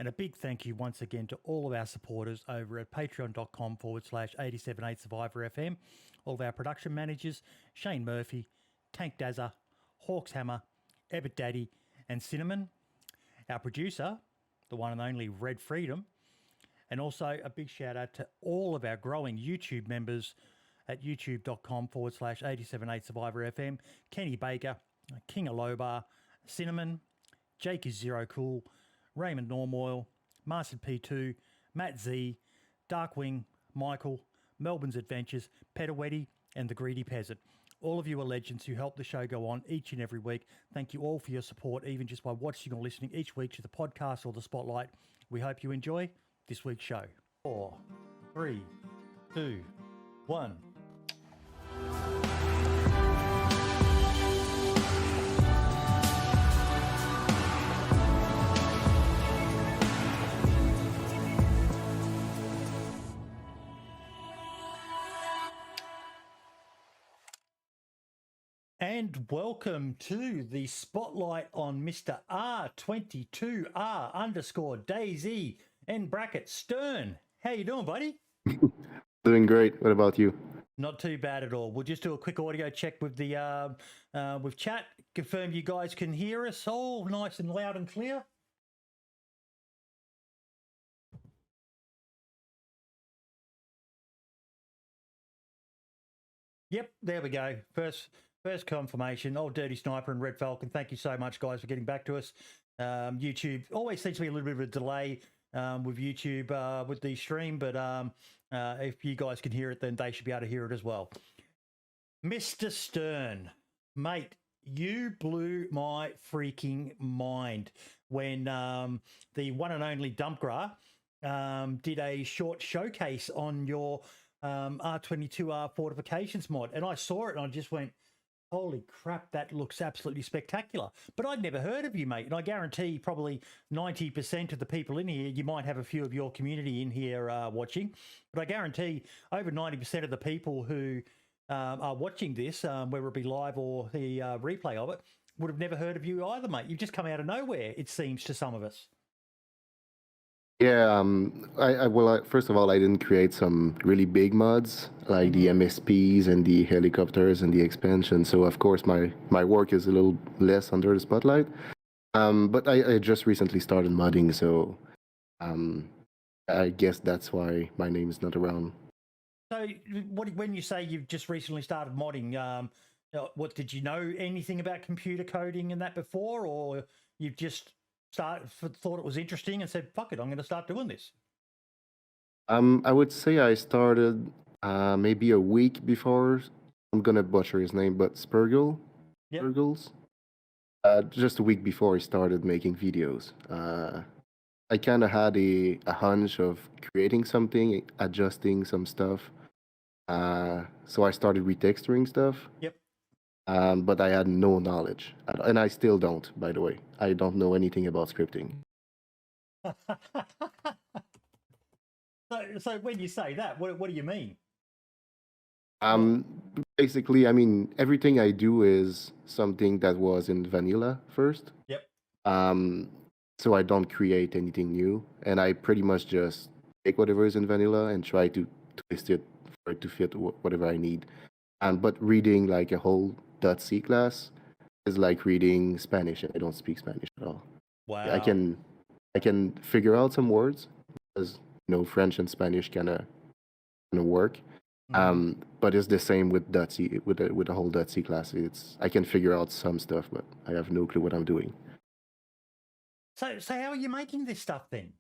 And a big thank you once again to all of our supporters over at patreon.com/878survivor FM, all of our production managers, Shane Murphy, Tank Dazza, Hawks Hammer, Ebbet Daddy, and Cinnamon, our producer, the one and only Red Freedom, and also a big shout out to all of our growing YouTube members at youtube.com/878survivor FM, Kenny Baker, King Alobar, Cinnamon, Jake is Zero Cool, Raymond Normoil, Master P2, Matt Z, Darkwing, Michael, Melbourne's Adventures, Petawetty, and the Greedy Peasant. All of you are legends who help the show go on each and every week. Thank you all for your support, even just by watching or listening each week to the podcast or the spotlight. We hope you enjoy this week's show. 4, 3, 2, 1. And welcome to the spotlight on Mr. R22R underscore Daisy in bracket Stern. How you doing, buddy? Doing great. What about you? Not too bad at all. We'll just do a quick audio check with the with chat. Confirm you guys can hear us all nice and loud and clear. Yep, there we go. First confirmation. Old Dirty Sniper and Red Falcon, thank you so much, guys, for getting back to us. YouTube always seems to be a little bit of a delay with YouTube with the stream, but if you guys can hear it, then they should be able to hear it as well. Mr. Stern, mate, you blew my freaking mind when the one and only Dumpgra did a short showcase on your R22R fortifications mod, and I saw it and I just went, holy crap, that looks absolutely spectacular. But I'd never heard of you, mate. And I guarantee probably 90% of the people in here, you might have a few of your community in here watching, but I guarantee over 90% of the people who are watching this, whether it be live or the replay of it, would have never heard of you either, mate. You've just come out of nowhere, it seems, to some of us. Yeah, first of all, I didn't create some really big mods like the MSPs and the helicopters and the expansion. So of course my work is a little less under the spotlight. But I just recently started modding, so I guess that's why my name is not around. So when you say you've just recently started modding, what, did you know anything about computer coding and that before, or you've just thought it was interesting and said, fuck it, I'm going to start doing this? I would say I started maybe a week before. I'm gonna butcher his name, but Spurgle. Yep. Spurgles. Just a week before I started making videos. I kind of had a hunch of creating something, adjusting some stuff. So I started retexturing stuff. Yep. But I had no knowledge, and I still don't, by the way. I don't know anything about scripting. So when you say that, what do you mean? Basically, I mean, everything I do is something that was in vanilla first. Yep. So I don't create anything new, and I pretty much just take whatever is in vanilla and try to twist it for it to fit whatever I need. But reading like a whole .c class is like reading Spanish, and I don't speak Spanish at all. Wow. I can figure out some words because French and Spanish kind of work. But it's the same with .c with the whole .c class. I can figure out some stuff, but I have no clue what I'm doing. So how are you making this stuff then?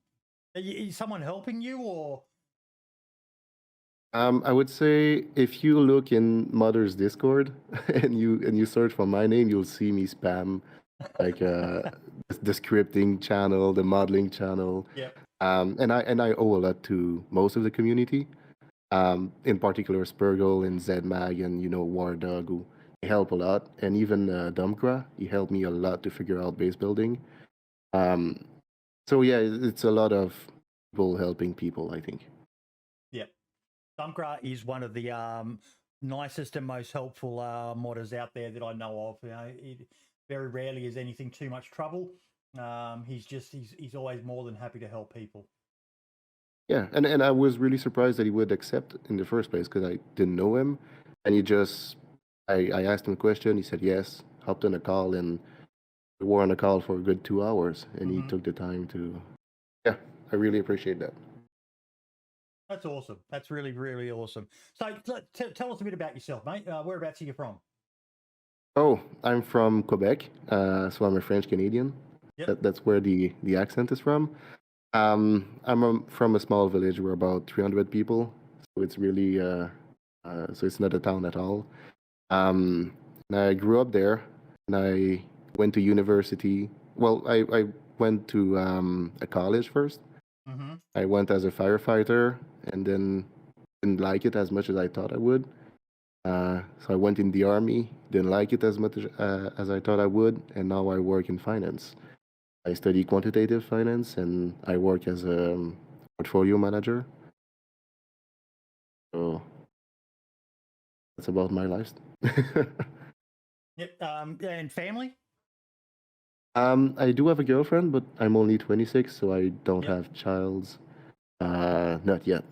Is someone helping you, or? I would say if you look in Mother's Discord and you search for my name, you'll see me spam like the scripting channel, the modeling channel. Yeah. And I owe a lot to most of the community. In particular Spurgle and ZMag and War Dog, who help a lot, and even Dumpgra, he helped me a lot to figure out base building. So yeah, it's a lot of people helping people, I think. Yeah. Dumpgra is one of the nicest and most helpful modders out there that I know of. It very rarely is anything too much trouble. He's always more than happy to help people. Yeah, and I was really surprised that he would accept in the first place because I didn't know him, and he just I asked him a question, he said yes, hopped on a call, and we were on a call for a good 2 hours, and he Hmm. took the time to. Yeah, I really appreciate that. That's awesome. That's really, really awesome. So tell us a bit about yourself, mate. Whereabouts are you from? Oh, I'm from Quebec, so I'm a French Canadian. Yep. That's where the accent is from. From a small village. We're about 300 people, so it's really so it's not a town at all. Um, and I grew up there, and I went to university. Well, I went to a college first. Mm-hmm. I went as a firefighter, and then didn't like it as much as I thought I would. So I went in the army, didn't like it as much as I thought I would, and now I work in finance. I study quantitative finance, and I work as a portfolio manager. So that's about my life. Yep. And family? I do have a girlfriend, but I'm only 26, so I don't Yep. have childs. Not yet.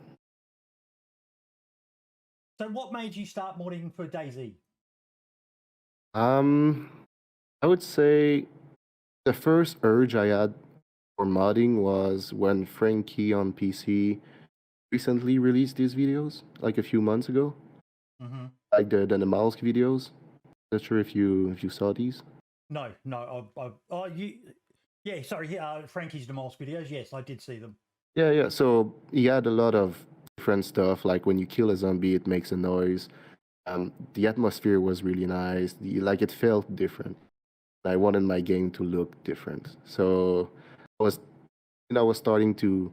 So what made you start modding for DayZ? Um, I would say the first urge I had for modding was when Frankie on PC recently released these videos, like a few months ago, Mm-hmm. like the Namalsk videos. Not sure if you saw these. No. Oh, yeah. Sorry. Frankie's Demol's videos. Yes, I did see them. Yeah. So he had a lot of different stuff. Like when you kill a zombie, it makes a noise. The atmosphere was really nice. Like it felt different. I wanted my game to look different. So I was, I was starting to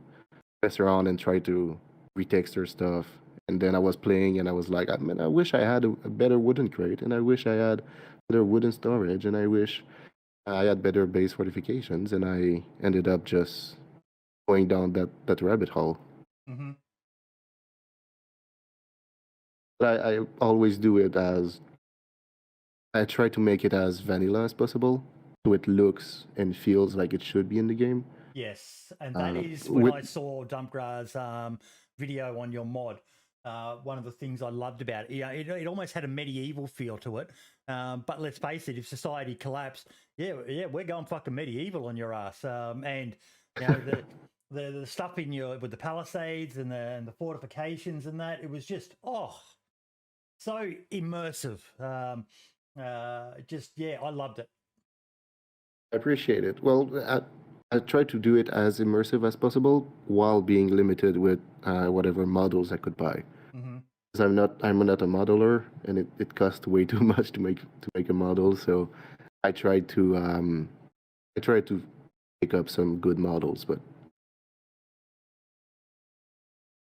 mess around and try to retexture stuff. And then I was playing, and I was like, man, I wish I had a better wooden crate, and I wish I had better wooden storage, and I wish I had better base fortifications, and I ended up just going down that rabbit hole. Mm-hmm. But I always do it as I try to make it as vanilla as possible, so it looks and feels like it should be in the game. Yes, and that is when With I saw Dumpgra's video on your mod. One of the things I loved about it, it almost had a medieval feel to it. But let's face it, if society collapsed, yeah, we're going fucking medieval on your ass. And the stuff in your with the palisades and the fortifications and that, it was just so immersive. Just yeah, I loved it. I appreciate it. Well, I try to do it as immersive as possible while being limited with whatever models I could buy. Hmm. Because I'm not a modeler, and it costs way too much to make a model. So I I try to pick up some good models, but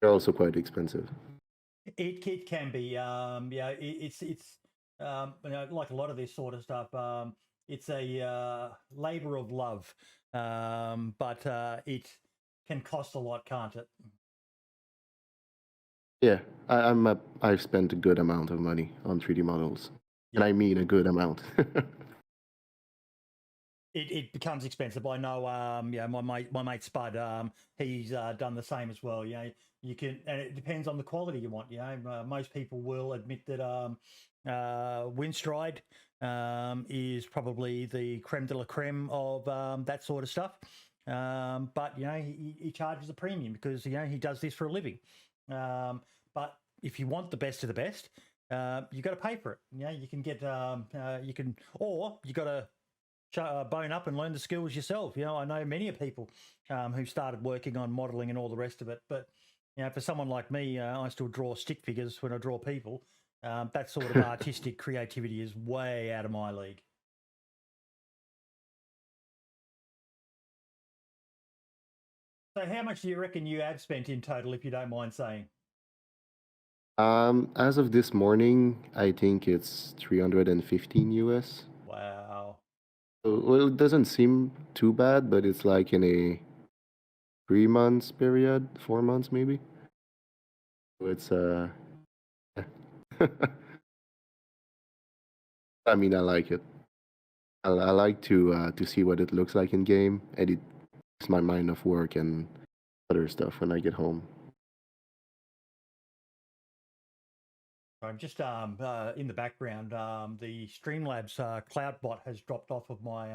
they're also quite expensive. It can be, it's like a lot of this sort of stuff. It's a labor of love, but it can cost a lot, can't it? Yeah, I've spent a good amount of money on 3D models, and Yeah, I mean a good amount. it becomes expensive. I know, my mate Spud, he's done the same as well. You can, and it depends on the quality you want. Most people will admit that Windstride is probably the creme de la creme of that sort of stuff. But he charges a premium because he does this for a living. But if you want the best of the best, you got to pay for it. You can get or you got to bone up and learn the skills yourself. I know many people who started working on modeling and all the rest of it. But for someone like me, I still draw stick figures when I draw people. That sort of artistic creativity is way out of my league. So, how much do you reckon you have spent in total, if you don't mind saying? As of this morning, I think it's 315 US. Wow. Well, it doesn't seem too bad, but it's like in a 3 months period, 4 months maybe. So it's I mean, I like it. I like to see what it looks like in game, and it takes my mind off work and other stuff when I get home. I'm just in the background. The Streamlabs cloud bot has dropped off of my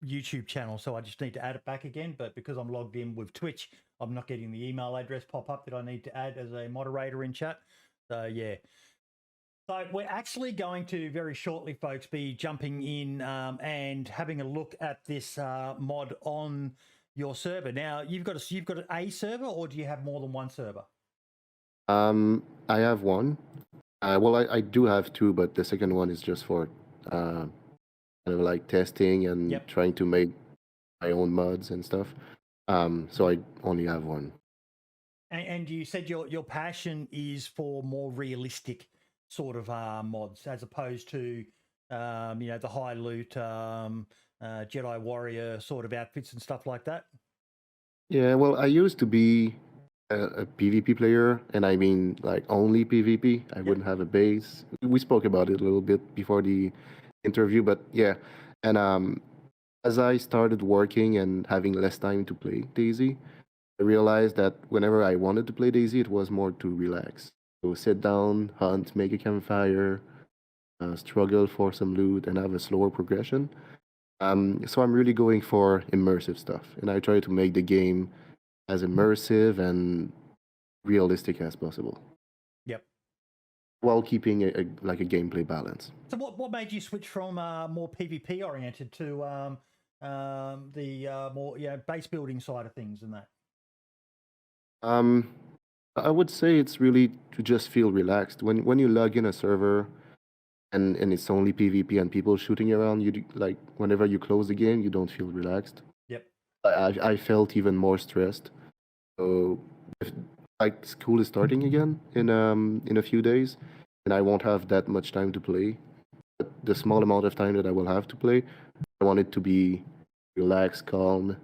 YouTube channel, so I just need to add it back again. But because I'm logged in with Twitch, I'm not getting the email address pop up that I need to add as a moderator in chat. So yeah. So we're actually going to very shortly, folks, be jumping in and having a look at this mod on your server. Now you've got a server, or do you have more than one server? I have one. Well, I do have two, but the second one is just for kind of like testing and trying to make my own mods and stuff. So I only have one. And you said your passion is for more realistic sort of mods, as opposed to the high loot Jedi warrior sort of outfits and stuff like that. Yeah, well, I used to be a PvP player, and I mean like only PvP. I wouldn't have a base. We spoke about it a little bit before the interview, but yeah. And as I started working and having less time to play DayZ, I realized that whenever I wanted to play DayZ, it was more to relax. So sit down, hunt, make a campfire, struggle for some loot, and have a slower progression. So I'm really going for immersive stuff, and I try to make the game as immersive and realistic as possible. Yep. While keeping a gameplay balance. So what made you switch from more PvP oriented to the more base building side of things and that? I would say it's really to just feel relaxed. When you log in a server and it's only PvP and people shooting around, like whenever you close the game, you don't feel relaxed. Yep. I felt even more stressed. So if like school is starting again in a few days, and I won't have that much time to play. But the small amount of time that I will have to play, I want it to be relaxed, calm,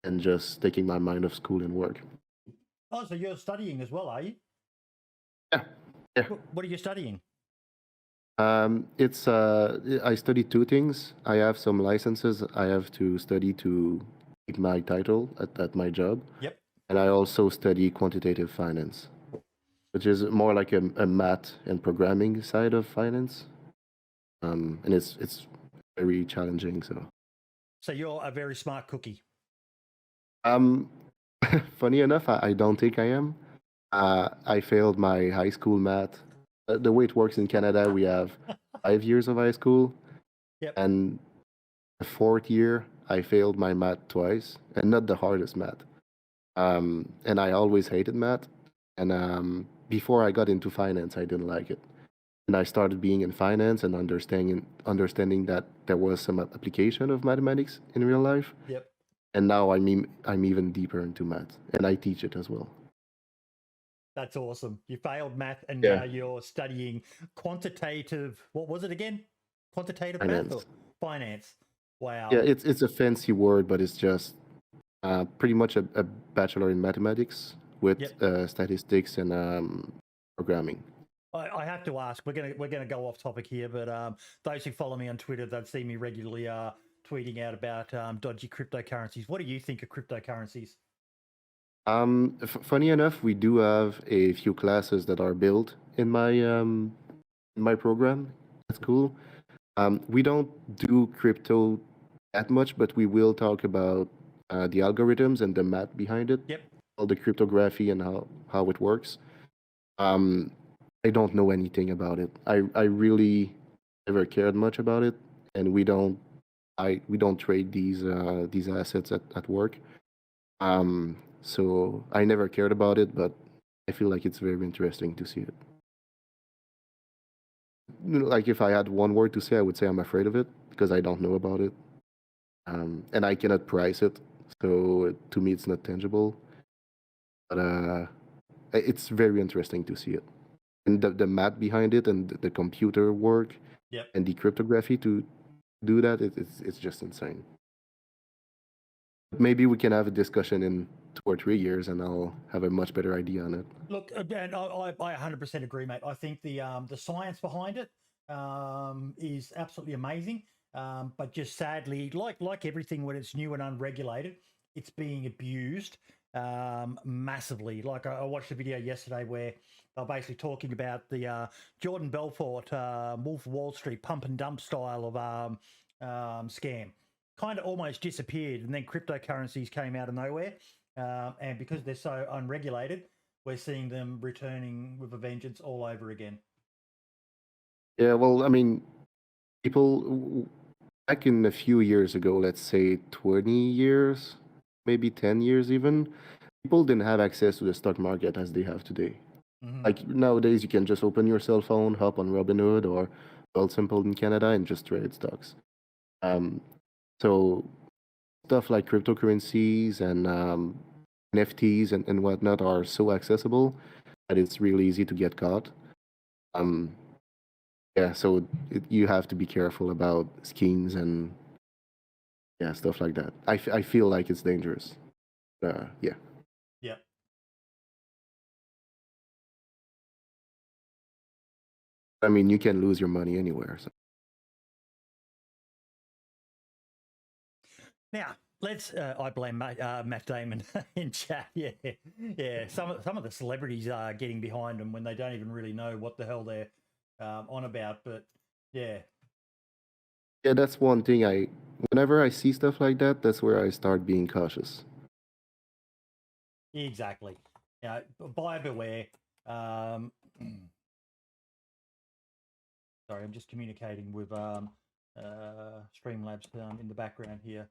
and just taking my mind off school and work. Oh, so you're studying as well, are you? Yeah. Yeah. What are you studying? I study two things. I have some licenses I have to study to keep my title at my job. Yep. And I also study quantitative finance, which is more like a math and programming side of finance. And it's very challenging. So you're a very smart cookie. Funny enough, I don't think I am. I failed my high school math. The way it works in Canada, we have 5 years of high school. Yep. And the fourth year, I failed my math twice, and not the hardest math. And I always hated math. And before I got into finance, I didn't like it. And I started being in finance and understanding that there was some application of mathematics in real life. Yep. And now I'm even deeper into math, and I teach it as well. That's awesome. You failed math, and now you're studying quantitative. What was it again? Quantitative finance. math or finance? Wow. Yeah, it's a fancy word, but it's just pretty much a bachelor in mathematics with statistics and programming. I have to ask. We're gonna go off topic here, but those who follow me on Twitter, they've seen me regularly tweeting out about dodgy cryptocurrencies. What do you think of cryptocurrencies? Funny enough, we do have a few classes that are built in my program at school. We don't do crypto that much, but we will talk about the algorithms and the math behind it. Yep. All the cryptography and how it works. I don't know anything about it. I really never cared much about it, and we don't trade these assets at work. So I never cared about it, but I feel like it's very interesting to see it. Like if I had one word to say, I would say I'm afraid of it because I don't know about it, and I cannot price it. So to me, it's not tangible. But it's very interesting to see it, and the math behind it, and the computer work, and the cryptography to do that. It's just insane. Maybe we can have a discussion in 2 or 3 years, and I'll have a much better idea on it. Look, and I 100% agree, mate. I think the science behind it is absolutely amazing. But just sadly, like everything when it's new and unregulated, it's being abused massively. Like I watched a video yesterday where they're basically talking about the Jordan Belfort Wolf of Wall Street pump and dump style of scam. Kind of almost disappeared, and then cryptocurrencies came out of nowhere. And because they're so unregulated, we're seeing them returning with a vengeance all over again. Yeah, well, I mean, people back in a few years ago, let's say 20 years, maybe 10 years even, people didn't have access to the stock market as they have today. Mm-hmm. Like nowadays, you can just open your cell phone, hop on Robinhood or Wealthsimple in Canada and just trade stocks. So stuff like cryptocurrencies and NFTs and whatnot are so accessible that it's really easy to get caught. Um, yeah, so you have to be careful about schemes and yeah, stuff like that. I feel like it's dangerous. Yeah. Yeah. I mean, you can lose your money anywhere. So. Now let's. I blame Matt Damon in chat. Yeah, yeah. Some of the celebrities are getting behind them when they don't even really know what the hell they're on about. But yeah, Yeah, that's one thing whenever I see stuff like that, that's where I start being cautious. exactly. Yeah, buyer beware. Um, sorry, I'm just communicating with Streamlabs in the background here.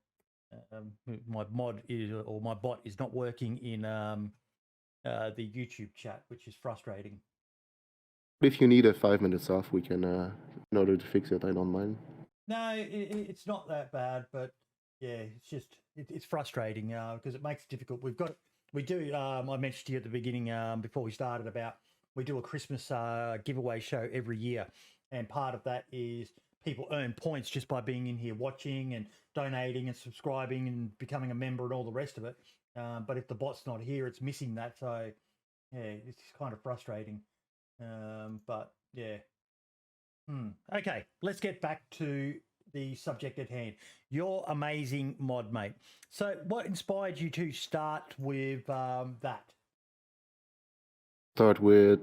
My mod is or my bot is not working in the YouTube chat, which is frustrating. If you need a 5 minutes off, we can, in order to fix it, I don't mind. No, it's not that bad, but yeah, it's just it's frustrating because it makes it difficult. We do. I mentioned to you at the beginning before we started about we do a Christmas giveaway show every year, and part of that is people earn points just by being in here watching and donating and subscribing and becoming a member and all the rest of it. But if the bot's not here, it's missing that. So yeah, it's kind of frustrating. But yeah. Okay, let's get back to the subject at hand. Your amazing mod, mate. So, what inspired you to start with that? Start with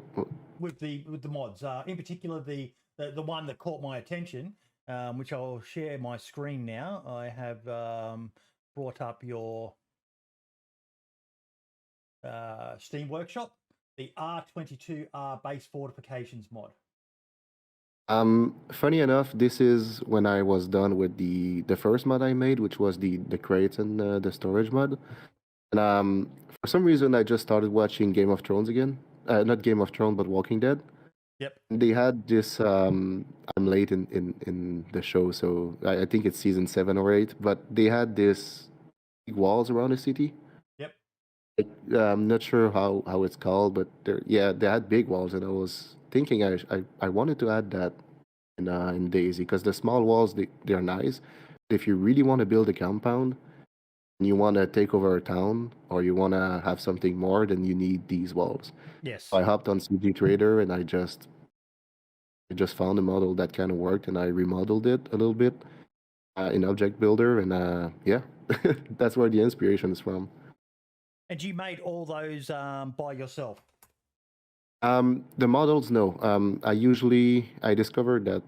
With the mods, in particular the one that caught my attention, which I'll share my screen now. I have brought up your Steam Workshop, the R22R base fortifications mod. funny enough, this is when I was done with the first mod I made, which was the crates and the storage mod. And for some reason, I just started watching Game of Thrones again. Not Game of Thrones, but Walking Dead. Yep. They had this. I'm late in the show, so I think it's season 7 or 8. But they had this big walls around the city. Yep. I'm not sure how it's called, but they had big walls, and I was thinking I wanted to add that in Daisy because the small walls they're nice. If you really want to build a compound and you want to take over a town or you want to have something more, then you need these walls. Yes. I hopped on CG Trader and I just found a model that kind of worked, and I remodeled it a little bit in Object Builder, and yeah, that's where the inspiration is from. And you made all those by yourself? The models, no. I discovered that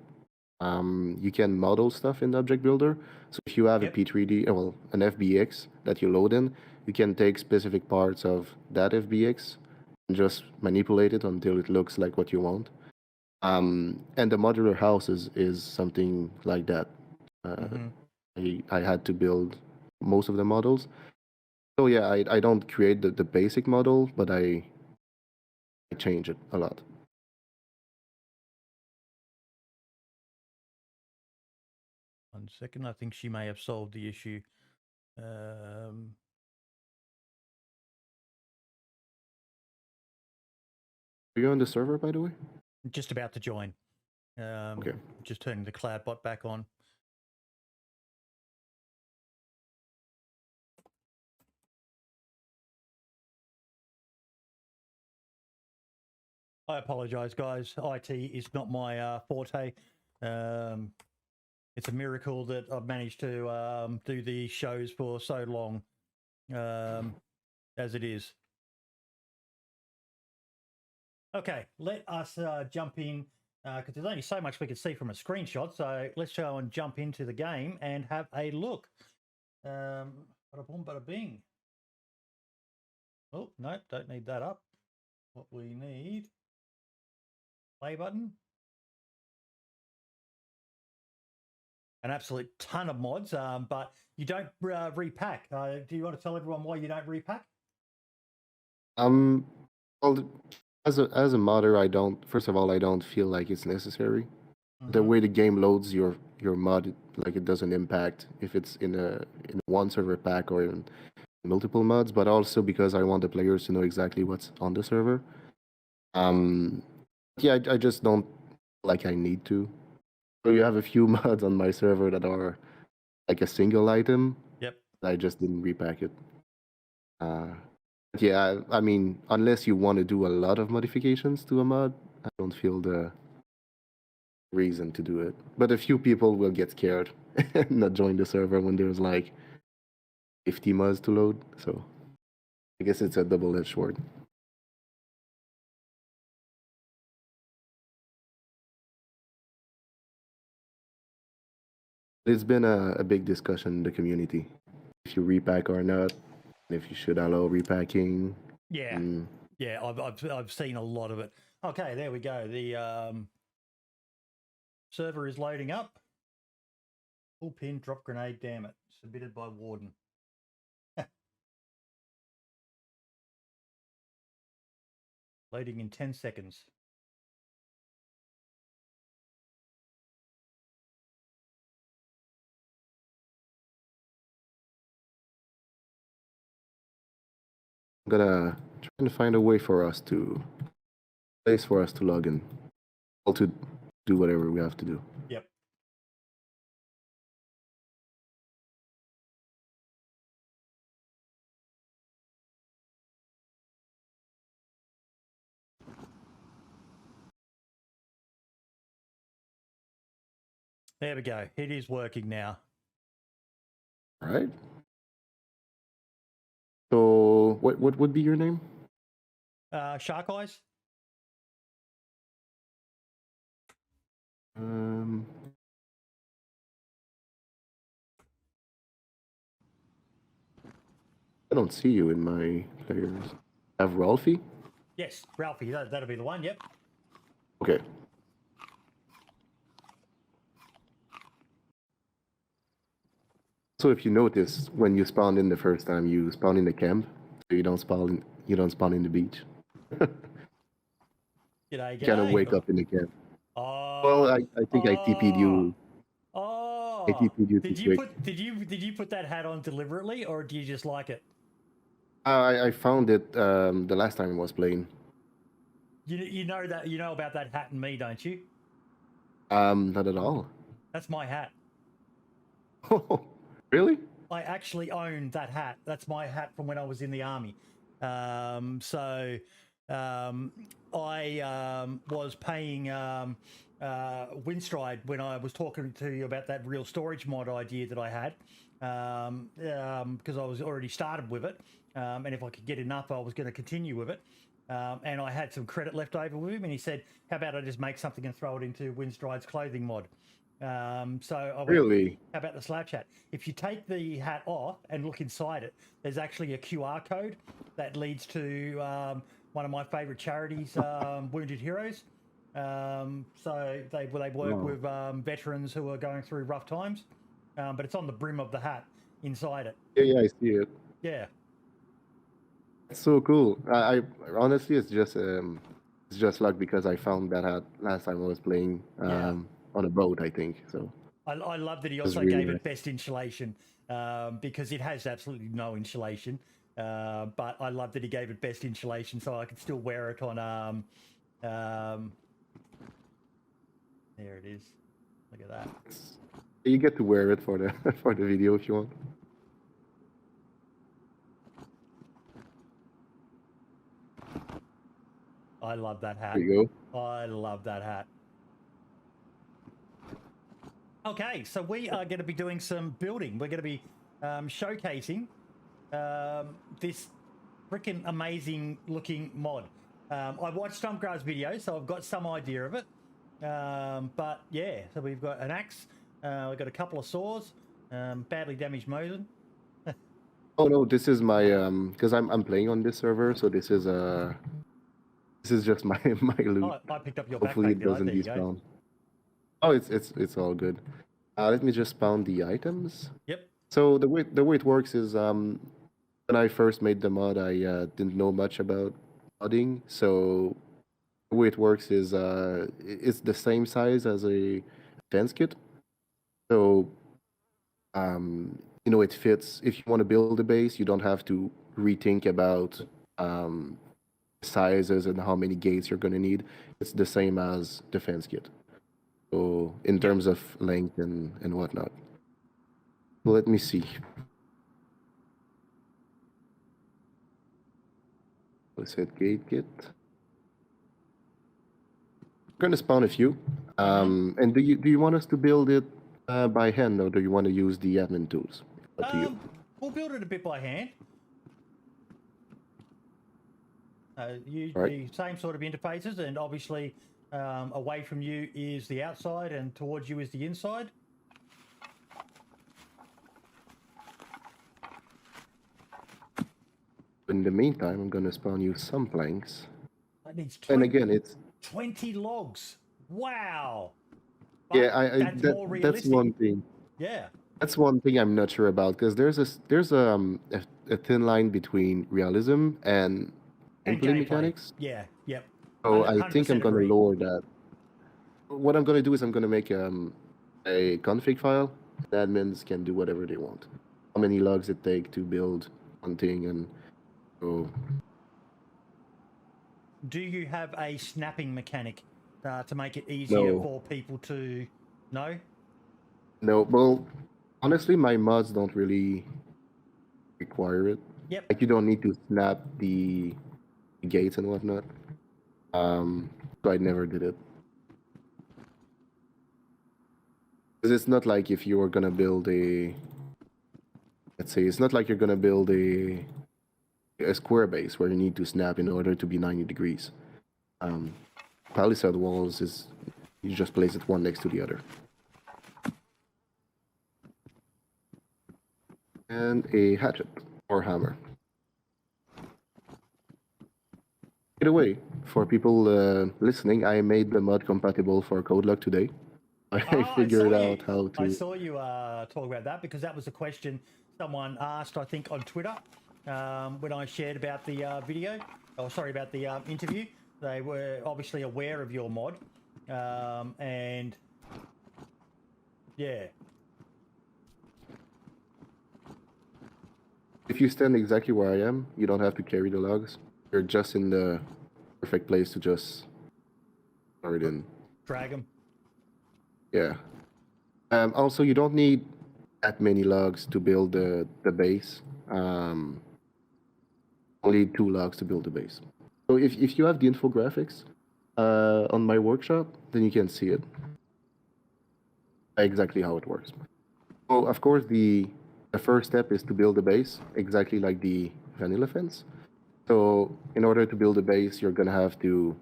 you can model stuff in the Object Builder. So if you have a P3D, well, an FBX that you load in, you can take specific parts of that FBX and just manipulate it until it looks like what you want. And the modular house is something like that. I had to build most of the models. So yeah, I don't create the basic model, but I change it a lot. One second, I think she may have solved the issue. Are you on the server, by the way? Just about to join. Okay. Just turning the cloud bot back on. I apologize, guys. IT is not my forte. It's a miracle that I've managed to do these shows for so long as it is. Okay, let us jump in because there's only so much we can see from a screenshot. So let's go and jump into the game and have a look. Bada boom, bada bing. Oh, no, don't need that up. What we need, play button. An absolute ton of mods, but you don't repack. Do you want to tell everyone why you don't repack? Well, as a modder, I don't. First of all, I don't feel like it's necessary. The way the game loads your mod, like it doesn't impact if it's in one server pack or in multiple mods. But also because I want the players to know exactly what's on the server. Yeah, I just don't like I need to. So you have a few mods on my server that are like a single item. Yep. I just didn't repack it. Yeah, I mean, unless you want to do a lot of modifications to a mod, I don't feel the reason to do it. But a few people will get scared and not join the server when there's like 50 mods to load. So I guess it's a double-edged sword. It's been a big discussion in the community if you repack or not, if you should allow repacking. Yeah, yeah, I've seen a lot of it. Okay, there we go. The server is loading up. Full pin, drop grenade, damn it. Submitted by Warden. Loading in 10 seconds. I'm gonna try to find a way for us to place for us to log in, or to do whatever we have to do. Yep. There we go. It is working now. All right. So what would be your name? Shark Eyes? I don't see you in my players. Have Ralphie? Yes, Ralphie. That'll be the one. Yep. Okay. So if you notice, when you spawn in the first time, you spawn in the camp, so you don't spawn in the beach. G'day, You kind of g'day. wake up in the camp. Oh. Well, I think I TP'd you. Oh. I TP'd you Did too you quick. did you put that hat on deliberately, or do you just like it? I found it the last time I was playing. You know about that hat and me, don't you? Not at all. That's my hat. Really? I actually own that hat. That's my hat from when I was in the army. I was paying Windstride when I was talking to you about that real storage mod idea that I had, because I was already started with it, and if I could get enough, I was going to continue with it. And I had some credit left over with him, and he said, "How about I just make something and throw it into Windstride's clothing mod?" So I went, Really? how about the slab chat? If you take the hat off and look inside it, there's actually a QR code that leads to one of my favorite charities, Wounded Heroes. So they work with veterans who are going through rough times, but it's on the brim of the hat inside it. Yeah, I see it. Yeah. It's so cool. I honestly, it's just luck because I found that hat last time I was playing on a boat, I think. So I love that he was also really gave nice. it best insulation, because it has absolutely no insulation. But I love that he gave it best insulation, so I could still wear it on. There it is. Look at that. You get to wear it for the for the video if you want. I love that hat. There you go. I love that hat. Okay, so we are going to be doing some building. We're going to be showcasing this freaking amazing looking mod. I watched Stumpgrass video, so I've got some idea of it. But yeah, so we've got an axe, we've got a couple of saws, badly damaged Mosin. Oh no, this is my because I'm playing on this server, so this is just my loot. Oh, I picked up your Hopefully backpack. it doesn't There you go. despawn. Oh, it's all good. Let me just spawn the items. Yep. So the way it works is when I first made the mod, I didn't know much about modding. So the way it works is it's the same size as a fence kit. So it fits. If you want to build a base, you don't have to rethink about sizes and how many gates you're going to need. It's the same as the fence kit. So in terms of length and whatnot. Well, let me see. Let's hit gate kit. We're going to spawn a few. And do you want us to build it by hand, or do you want to use the admin tools? Up to you. We'll build it a bit by hand. Use Right. the same sort of interfaces, and obviously away from you is the outside and towards you is the inside. In the meantime, I'm going to spawn you some planks. That needs And again, it's 20 logs. Wow. yeah, That's more that's realistic. one thing. Yeah. That's one thing I'm not sure about, because there's a thin line between realism and gameplay gameplay. mechanics. Yeah. Yep. So I think I'm 100% going agree. to lower that. What I'm going to do is I'm going to make a config file. Admins can do whatever they want. How many logs it take to build one thing, and so. Do you have a snapping mechanic to make it easier No. for people to know? No, well, honestly, my mods don't really require it. Yep. Like, you don't need to snap the gates and whatnot. So I never did it. Because it's not like if you were gonna build let's say, it's not like you're gonna build a square base where you need to snap in order to be 90 degrees. Palisade walls is, you just place it one next to the other. And a hatchet or hammer. By the way, for people listening, I made the mod compatible for CodeLock today. I figured out how to. I saw you talk about that, because that was a question someone asked, I think, on Twitter when I shared about the video. Oh, sorry, about the interview. They were obviously aware of your mod, and yeah. If you stand exactly where I am, you don't have to carry the logs. You're just in the perfect place to just throw it in. Drag them. Yeah. Also, you don't need that many logs to build the base. Only 2 logs to build the base. So if you have the infographics on my workshop, then you can see it. Exactly how it works. So, of course, the first step is to build a base, exactly like the vanilla fence. So in order to build a base, you're going to have to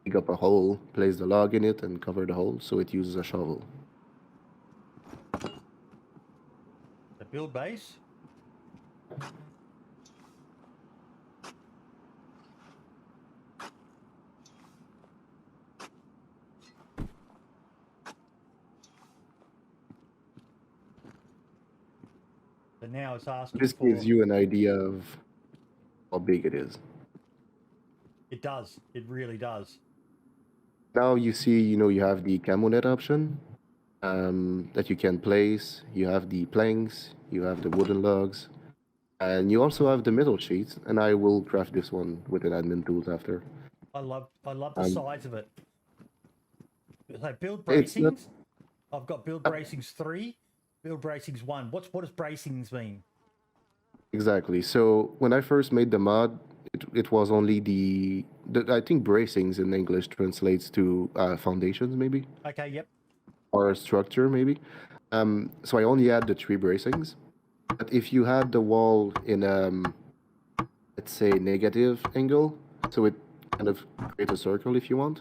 dig up a hole, place the log in it, and cover the hole, so it uses a shovel. The build base. But now it's asking This for... gives you an idea of how big it is. It does. It really does. Now you see, you have the camo net option that you can place. You have the planks, you have the wooden logs, and you also have the metal sheets. And I will craft this one with an admin tools after. I love the size of it. So build It's not- bracings. I've got build bracings 3, build bracings 1. What does bracings mean? Exactly. So when I first made the mod, it was only I think bracings in English translates to foundations, maybe. Okay, yep. or a structure maybe. So I only had the 3 bracings. But if you had the wall in let's say negative angle, so it kind of creates a circle if you want,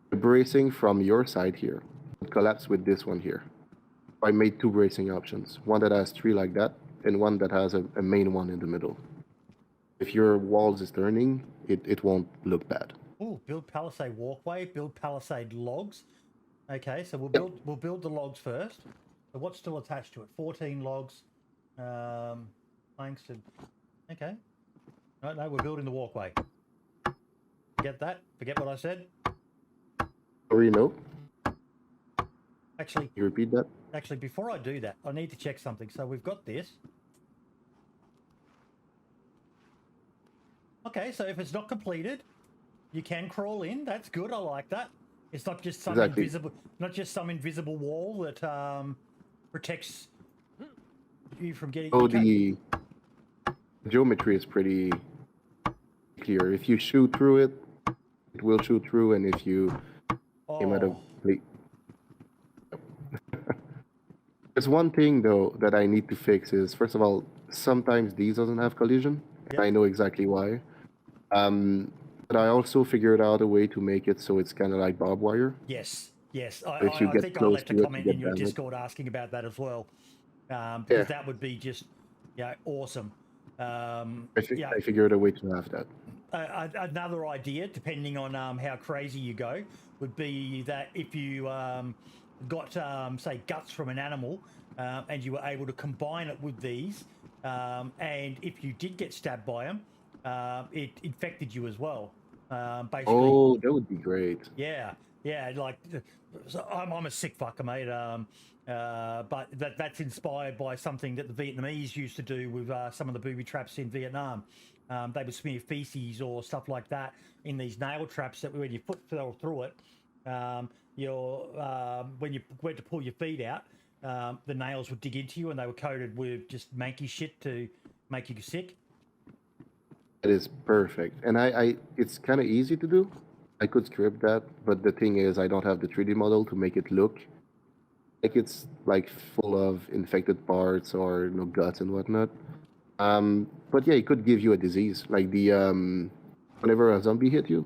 the bracing from your side here would collapse with this one here. I made 2 bracing options, one that has 3 like that, and one that has a main one in the middle. If your walls is turning, it won't look bad. Oh, build palisade walkway, build palisade logs. Okay, so Yep. we'll build the logs first. So what's still attached to it? 14 logs, planks and okay. No, we're building the walkway. Forget that. Forget what I said. Sorry, no? Actually, You repeat that? Actually, before I do that, I need to check something. So we've got this. Okay, so if it's not completed, you can crawl in. That's good. I like that. It's not just some invisible wall that protects you from getting. Oh, the geometry is pretty clear. If you shoot through it, it will shoot through, and if you aim at a plate. There's one thing though that I need to fix is, first of all, sometimes these doesn't have collision. Yep. I know exactly why. But I also figured out a way to make it so it's kind of like barbed wire. Yes. If you I get think I close left a to it, comment you in get your damage. Discord asking about that as well, because Yeah. that would be just awesome. I figured a way to have that. Another idea, depending on how crazy you go, would be that if you got say guts from an animal and you were able to combine it with these, and if you did get stabbed by them, it infected you as well. Basically. Oh, that would be great. Yeah, like so I'm a sick fucker, mate. But that's inspired by something that the Vietnamese used to do with some of the booby traps in Vietnam. They would smear feces or stuff like that in these nail traps that when your foot fell through it, when you went to pull your feet out, the nails would dig into you, and they were coated with just manky shit to make you sick. It is perfect, and it's kind of easy to do. I could script that, but the thing is, I don't have the 3D model to make it look like it's like full of infected parts or guts and whatnot. But yeah, it could give you a disease, like the whenever a zombie hit you.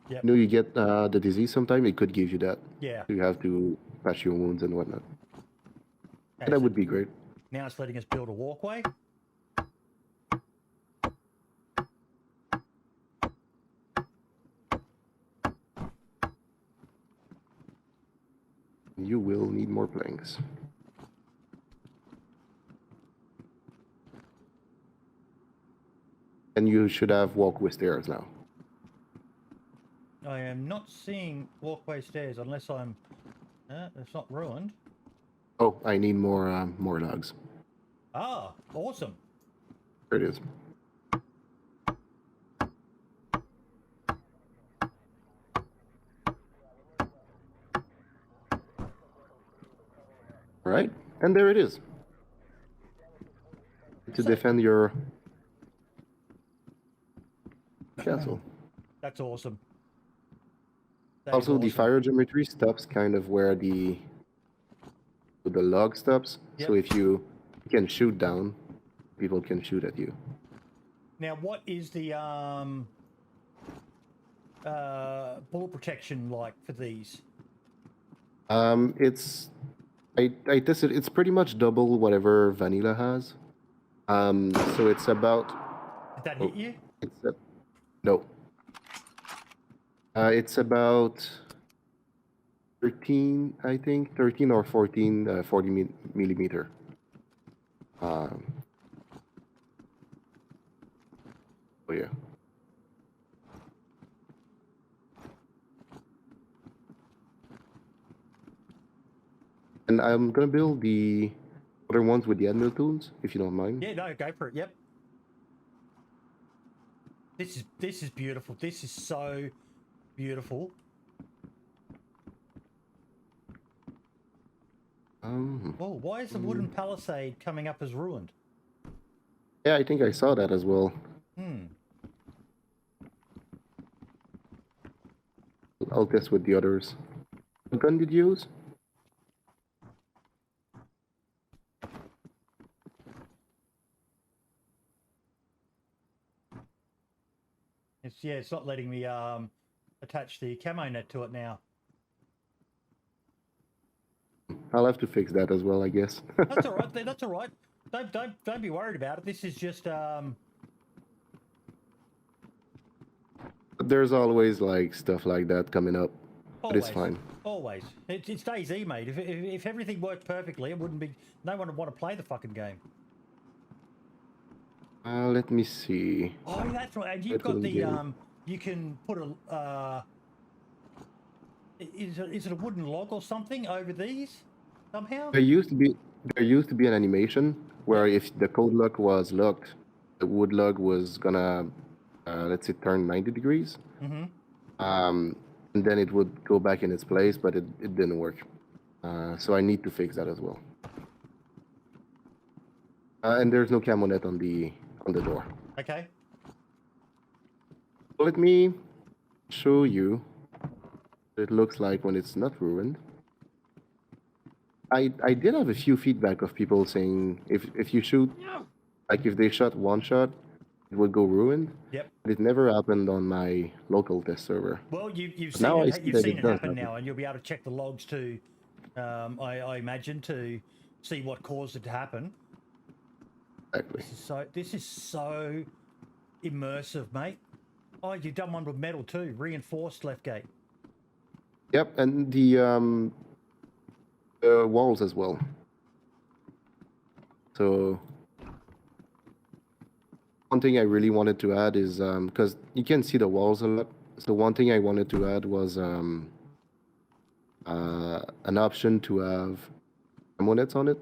Yep. You get the disease sometime. It could give you that. Yeah. You have to patch your wounds and whatnot. Okay, That so would be great. now it's letting us build a walkway. You will need more planks. And you should have walkway stairs now. I am not seeing walkway stairs unless I'm. It's not ruined. Oh, I need more logs. Ah, awesome. There it is. All right, and there it is. To defend your castle. That's awesome. Also, the fire geometry stops kind of where the log stops. Yep. So if you can shoot down, people can shoot at you. Now, what is the bullet protection like for these? I tested. It's pretty much double whatever vanilla has. So it's about. Did that hit you? No. It's about 13, I think, 13 or 14, 40 millimeter. Oh yeah. And I'm gonna build the other ones with the Admiral tools, if you don't mind. Yeah, no, go for it. Yep. This is beautiful. This is so beautiful. Oh, why is the wooden palisade coming up as ruined? Yeah, I think I saw that as well. I'll test with the others. What gun did you use? It's not letting me attach the camo net to it now. I'll have to fix that as well, I guess. That's all right. That's all right. Don't be worried about it. This is just There's always like stuff like that coming up, but always, it's fine. always. It's DayZ, mate. If everything worked perfectly, it wouldn't be. No one would want to play the fucking game. Let me see. Oh, that's right. And you've got the You can put a. Is it a wooden log or something over these somehow? There used to be an animation where if the code lock was locked, the wood log was gonna let's say turn 90 degrees. Mm-hmm. And then it would go back in its place, but it didn't work. So I need to fix that as well. And there's no camo net on the door. Okay. Let me show you what it looks like when it's not ruined. I did have a few feedback of people saying if you shoot, like if they shot one shot, it would go ruined. Yep. But it never happened on my local test server. Well, you've Now I seen see it, that seen it it does happen happen. now, and you'll be able to check the logs too. I imagine to see what caused it to happen. Exactly. This is so immersive, mate. Oh, you've done one with metal too, reinforced left gate. Yep, and the walls as well. So one thing I really wanted to add is because you can see the walls a lot. So one thing I wanted to add was an option to have monets on it,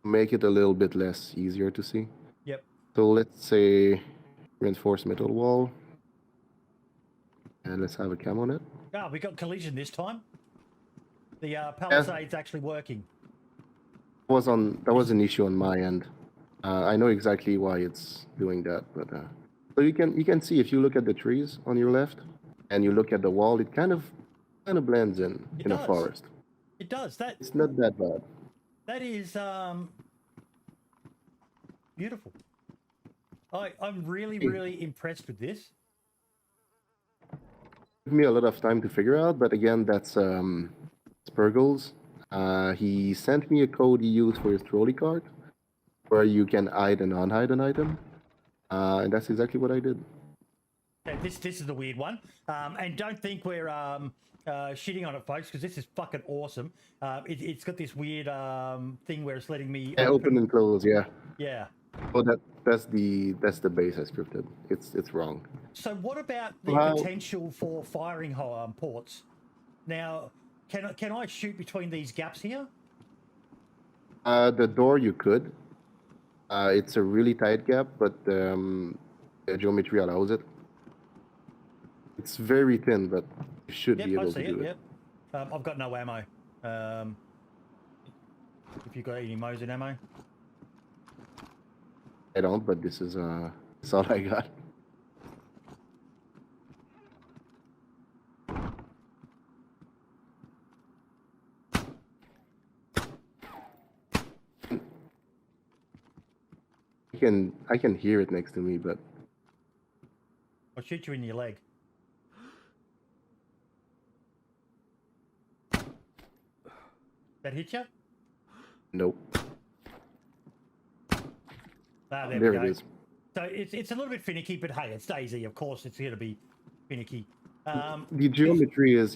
make it a little bit less easier to see. Yep. So let's say reinforced metal wall, and let's have a camo net. Ah, we got collision this time. The palisade's actually working. That was an issue on my end. I know exactly why it's doing that, but so you can see if you look at the trees on your left and you look at the wall, it kind of blends in a forest. It does. It's not that bad. That is beautiful. I'm really impressed with this. Took me a lot of time to figure out, but again, that's Spurgles. He sent me a code he used for his trolley cart, where you can hide and unhide an item, and that's exactly what I did. Okay, this is the weird one, and don't think we're shitting on it, folks, because this is fucking awesome. It's got this weird thing where it's letting me open and close. Yeah. Yeah. Oh, that's the base I scripted. It's wrong. So what about the potential for firing ports? Now, can I shoot between these gaps here? The door you could. It's a really tight gap, but the geometry allows it. It's very thin, but you should be able to do it. Yep. I've got no ammo. If you've got any Mosin ammo. I don't, but this is that's all I got. I can hear it next to me, but I'll shoot you in your leg. That hit you? Nope. Ah, there we go. it is. So it's a little bit finicky, but hey, it's DayZ. Of course, it's going to be finicky. The geometry is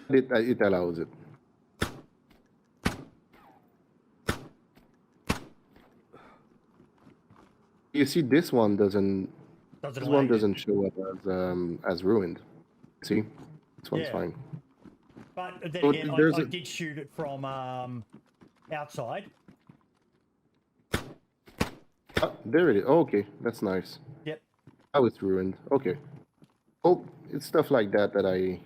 it allows it. You see, this one doesn't. This one doesn't show up as ruined. See, this one's fine. But then again, I did shoot it from outside. There it is. Oh, okay, that's nice. Yep. Now it's ruined. Okay. Oh, it's stuff like that that I need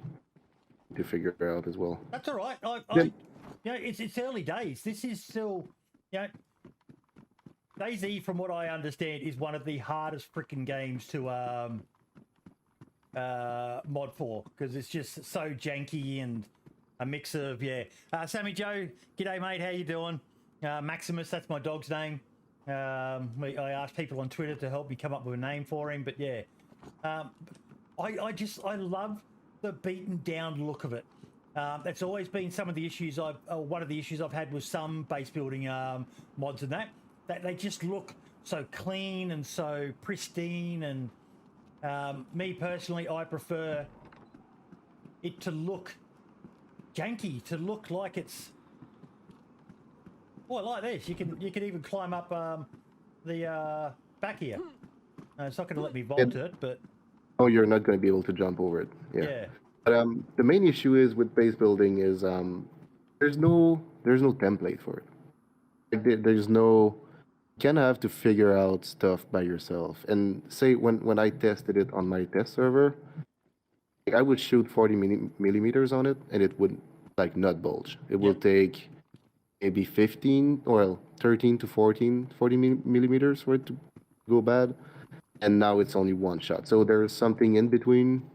to figure out as well. That's all right. It's early days. This is still, DayZ, from what I understand, is one of the hardest freaking games to mod for, because it's just so janky and a mix of Sammy Joe, g'day mate, how you doing? Maximus, that's my dog's name. I asked people on Twitter to help me come up with a name for him, but yeah, I love the beaten down look of it. That's always been some of the issues one of the issues I've had with some base building mods and that they just look so clean and so pristine. And me personally, I prefer it to look janky, to look like it's like this. You can even climb up the back here. It's not going to let me vault it, but you're not going to be able to jump over it. Yeah. But the main issue is with base building is there's no template for it. Like, there's no, you kind of have to figure out stuff by yourself. And say when I tested it on my test server, like, I would shoot 40 millimeters on it, and it would like not bulge. It will take maybe 13 to 40 millimeters for it to go bad. And now it's only one shot. So there's something in between.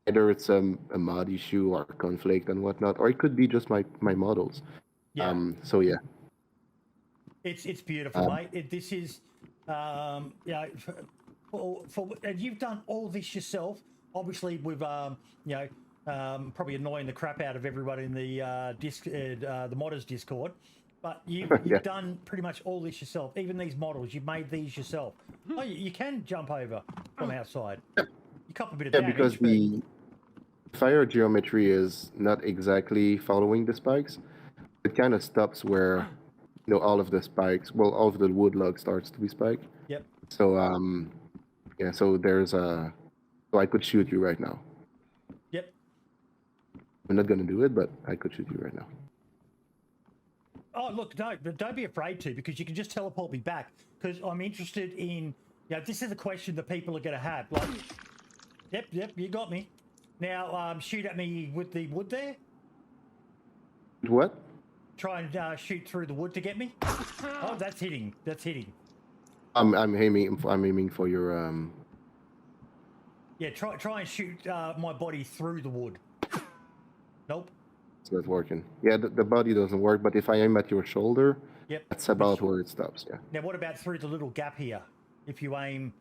Either it's a mod issue or conflict and whatnot, or it could be just my models. Yeah. So yeah. It's beautiful, mate. This is, and you've done all this yourself. Obviously, with probably annoying the crap out of everyone in the the modders Discord. But you've done pretty much all this yourself. Even these models, you've made these yourself. Oh, you can jump over from outside. You cop a bit of damage. Because the fire geometry is not exactly following the spikes. It kind of stops where all of the spikes, all of the wood log starts to be spiked. Yep. So so there's so I could shoot you right now. Yep. I'm not gonna do it, but I could shoot you right now. Oh, look, don't be afraid to, because you can just teleport me back, because I'm interested in, this is a question that people are going to have. Like, yep, you got me. Now, shoot at me with the wood there. What? Try and shoot through the wood to get me. Oh, that's hitting. I'm aiming for your Yeah, try and shoot my body through the wood. Nope. It's not working. Yeah, the body doesn't work, but if I aim at your shoulder, that's about where it stops. Yeah. Now, what about through the little gap here? If you aim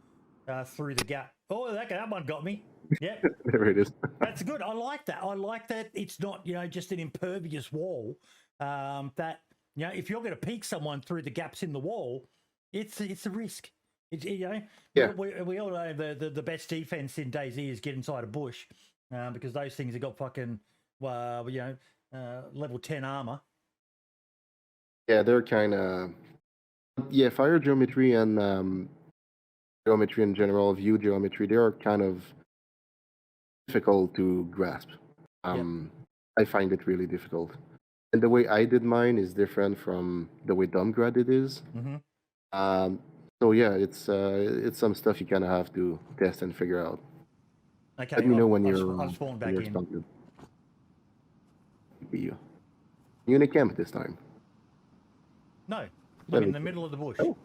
through the gap. Oh, that one got me. Yep. There it is. That's good. I like that. It's not, just an impervious wall. That, if you're going to peek someone through the gaps in the wall, it's a risk. We all know the best defense in DayZ is get inside a bush, because those things have got fucking, level 10 armor. Yeah, they're kind of fire geometry and geometry in general, view geometry, they are kind of difficult to grasp. I find it really difficult. And the way I did mine is different from the way Domgrad it is. Mm-hmm. So yeah, it's some stuff you kind of have to test and figure out. Okay. Let me know when I'll spawn back in. Started. You're in a camp this time. No, I'm in the middle of the bush. Oh.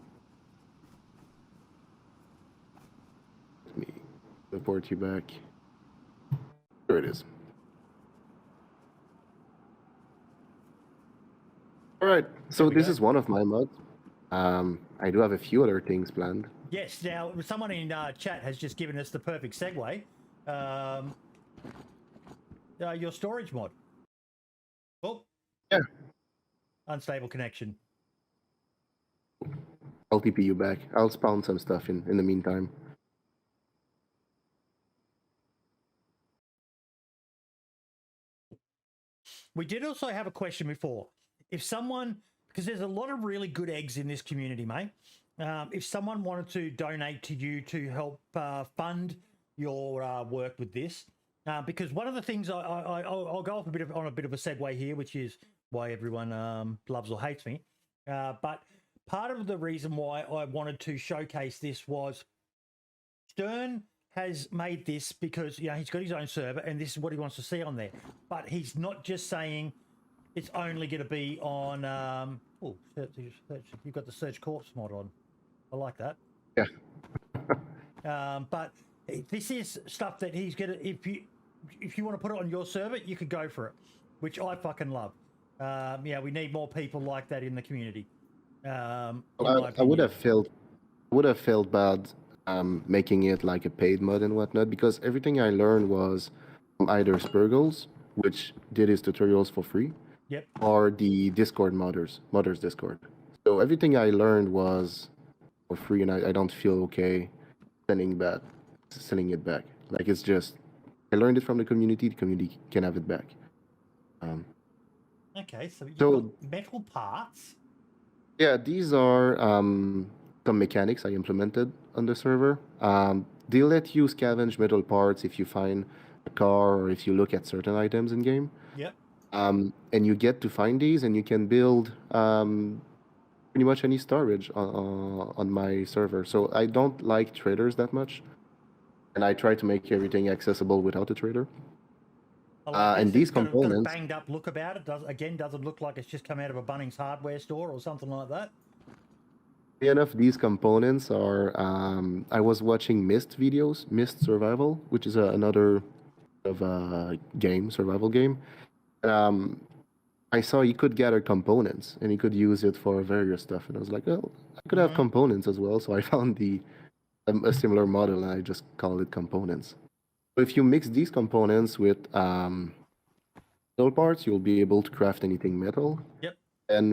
Let me report you back. There it is. All right, so this is one of my mods. I do have a few other things planned. Yes, now someone in chat has just given us the perfect segue. Your storage mod. Oh. Yeah. Unstable connection. I'll TP you back. I'll spawn some stuff in the meantime. We did also have a question before. If someone, because there's a lot of really good eggs in this community, mate. If someone wanted to donate to you to help fund your work with this, because one of the things I'll go off on a bit of a segue here, which is why everyone loves or hates me. But part of the reason why I wanted to showcase this was Stern has made this because he's got his own server and this is what he wants to see on there. But he's not just saying it's only going to be on. You've got the Search Corpse mod on. I like that. Yeah. But This is stuff that he's gonna. If you want to put it on your server, you could go for it, which I fucking love. Yeah, we need more people like that in the community. I would have felt bad making it like a paid mod and whatnot, because everything I learned was from either Spurgles, which did his tutorials for free, Yep. or the Discord modders Discord. So everything I learned was for free, and I don't feel okay sending it back. Like, it's just, I learned it from the community can have it back. Okay, so you've got metal parts. Yeah, these are some mechanics I implemented on the server. They let you scavenge metal parts if you find a car or if you look at certain items in game. Yep. And you get to find these, and you can build pretty much any storage on my server. So I don't like traders that much, and I try to make everything accessible without a trader. And these components got a banged up look about it. Doesn't look like it's just come out of a Bunnings hardware store or something like that. Enough, these components are. I was watching Myst videos, Myst Survival, which is another of a survival game. I saw you could gather components and you could use it for various stuff, and I was like, oh, I could have components as well. So I found a similar model, and I just called it components. So if you mix these components with metal parts, you'll be able to craft anything metal. Yep. And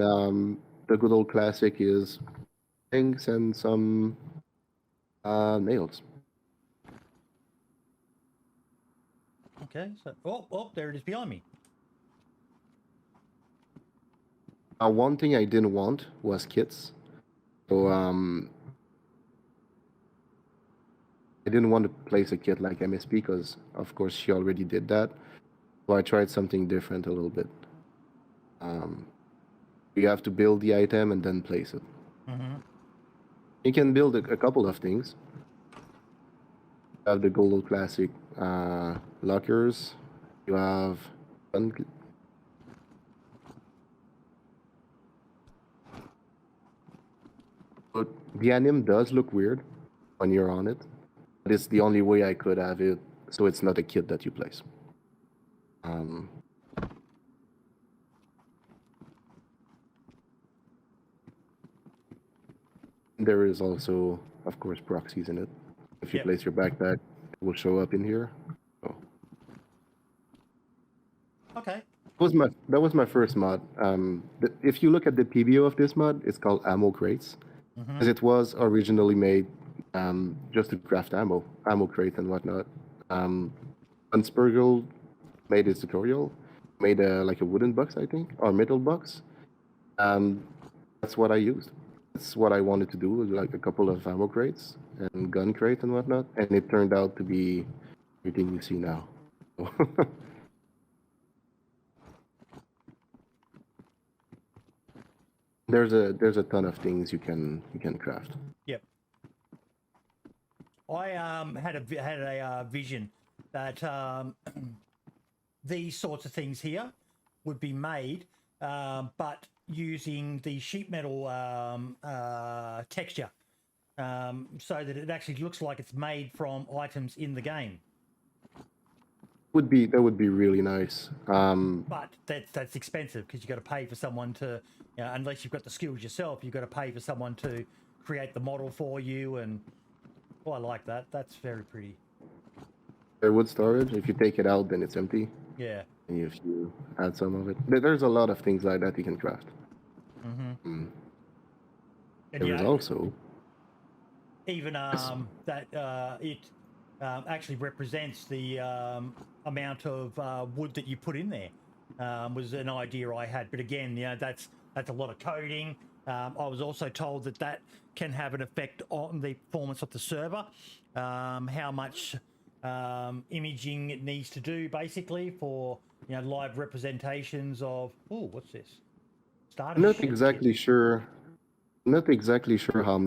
the good old classic is things and some nails. Okay, so there it is behind me. One thing I didn't want was kits. So I didn't want to place a kit like MSP because, of course, she already did that. So I tried something different a little bit. You have to build the item and then place it. Mm-hmm. You can build a couple of things. You have the Gold Classic lockers. You have but the anim does look weird when you're on it, but it's the only way I could have it, so it's not a kit that you place. There is also, of course, proxies in it. If you place your backpack, it will show up in here. So. Okay. That was my first mod. If you look at the PBO of this mod, it's called Ammo Crates, because it was originally made just to craft ammo crates and whatnot. Unspurgle made his tutorial, made like a wooden box, I think, or metal box. That's what I used. That's what I wanted to do, like a couple of ammo crates and gun crate and whatnot, and it turned out to be everything you see now. There's a ton of things you can craft. Yep. I had a vision that these sorts of things here would be made, but using the sheet metal texture, so that it actually looks like it's made from items in the game. That would be really nice. But that's expensive because you've got to pay for someone to, unless you've got the skills yourself, you've got to pay for someone to create the model for you. And I like that. That's very pretty. Wood storage. If you take it out, then it's empty. Yeah. And if you add some of it, there's a lot of things like that you can craft. Mm-hmm. There's also even that it actually represents the amount of wood that you put in there. Was an idea I had, but again, that's a lot of coding. I was also told that can have an effect on the performance of the server, how much imaging it needs to do, basically, for live representations of. Oh, what's this? I'm not exactly sure how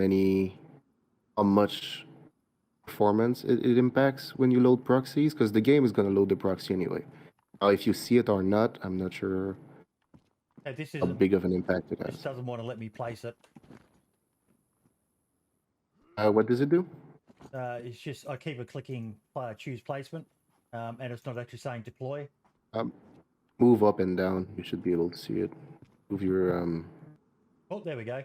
much performance it impacts when you load proxies, because the game is going to load the proxy anyway. If you see it or not, I'm not sure how big of an impact it has. This doesn't want to let me place it. What does it do? It's just I keep clicking choose placement, and it's not actually saying deploy. Move up and down. You should be able to see it. Move your Oh, there we go.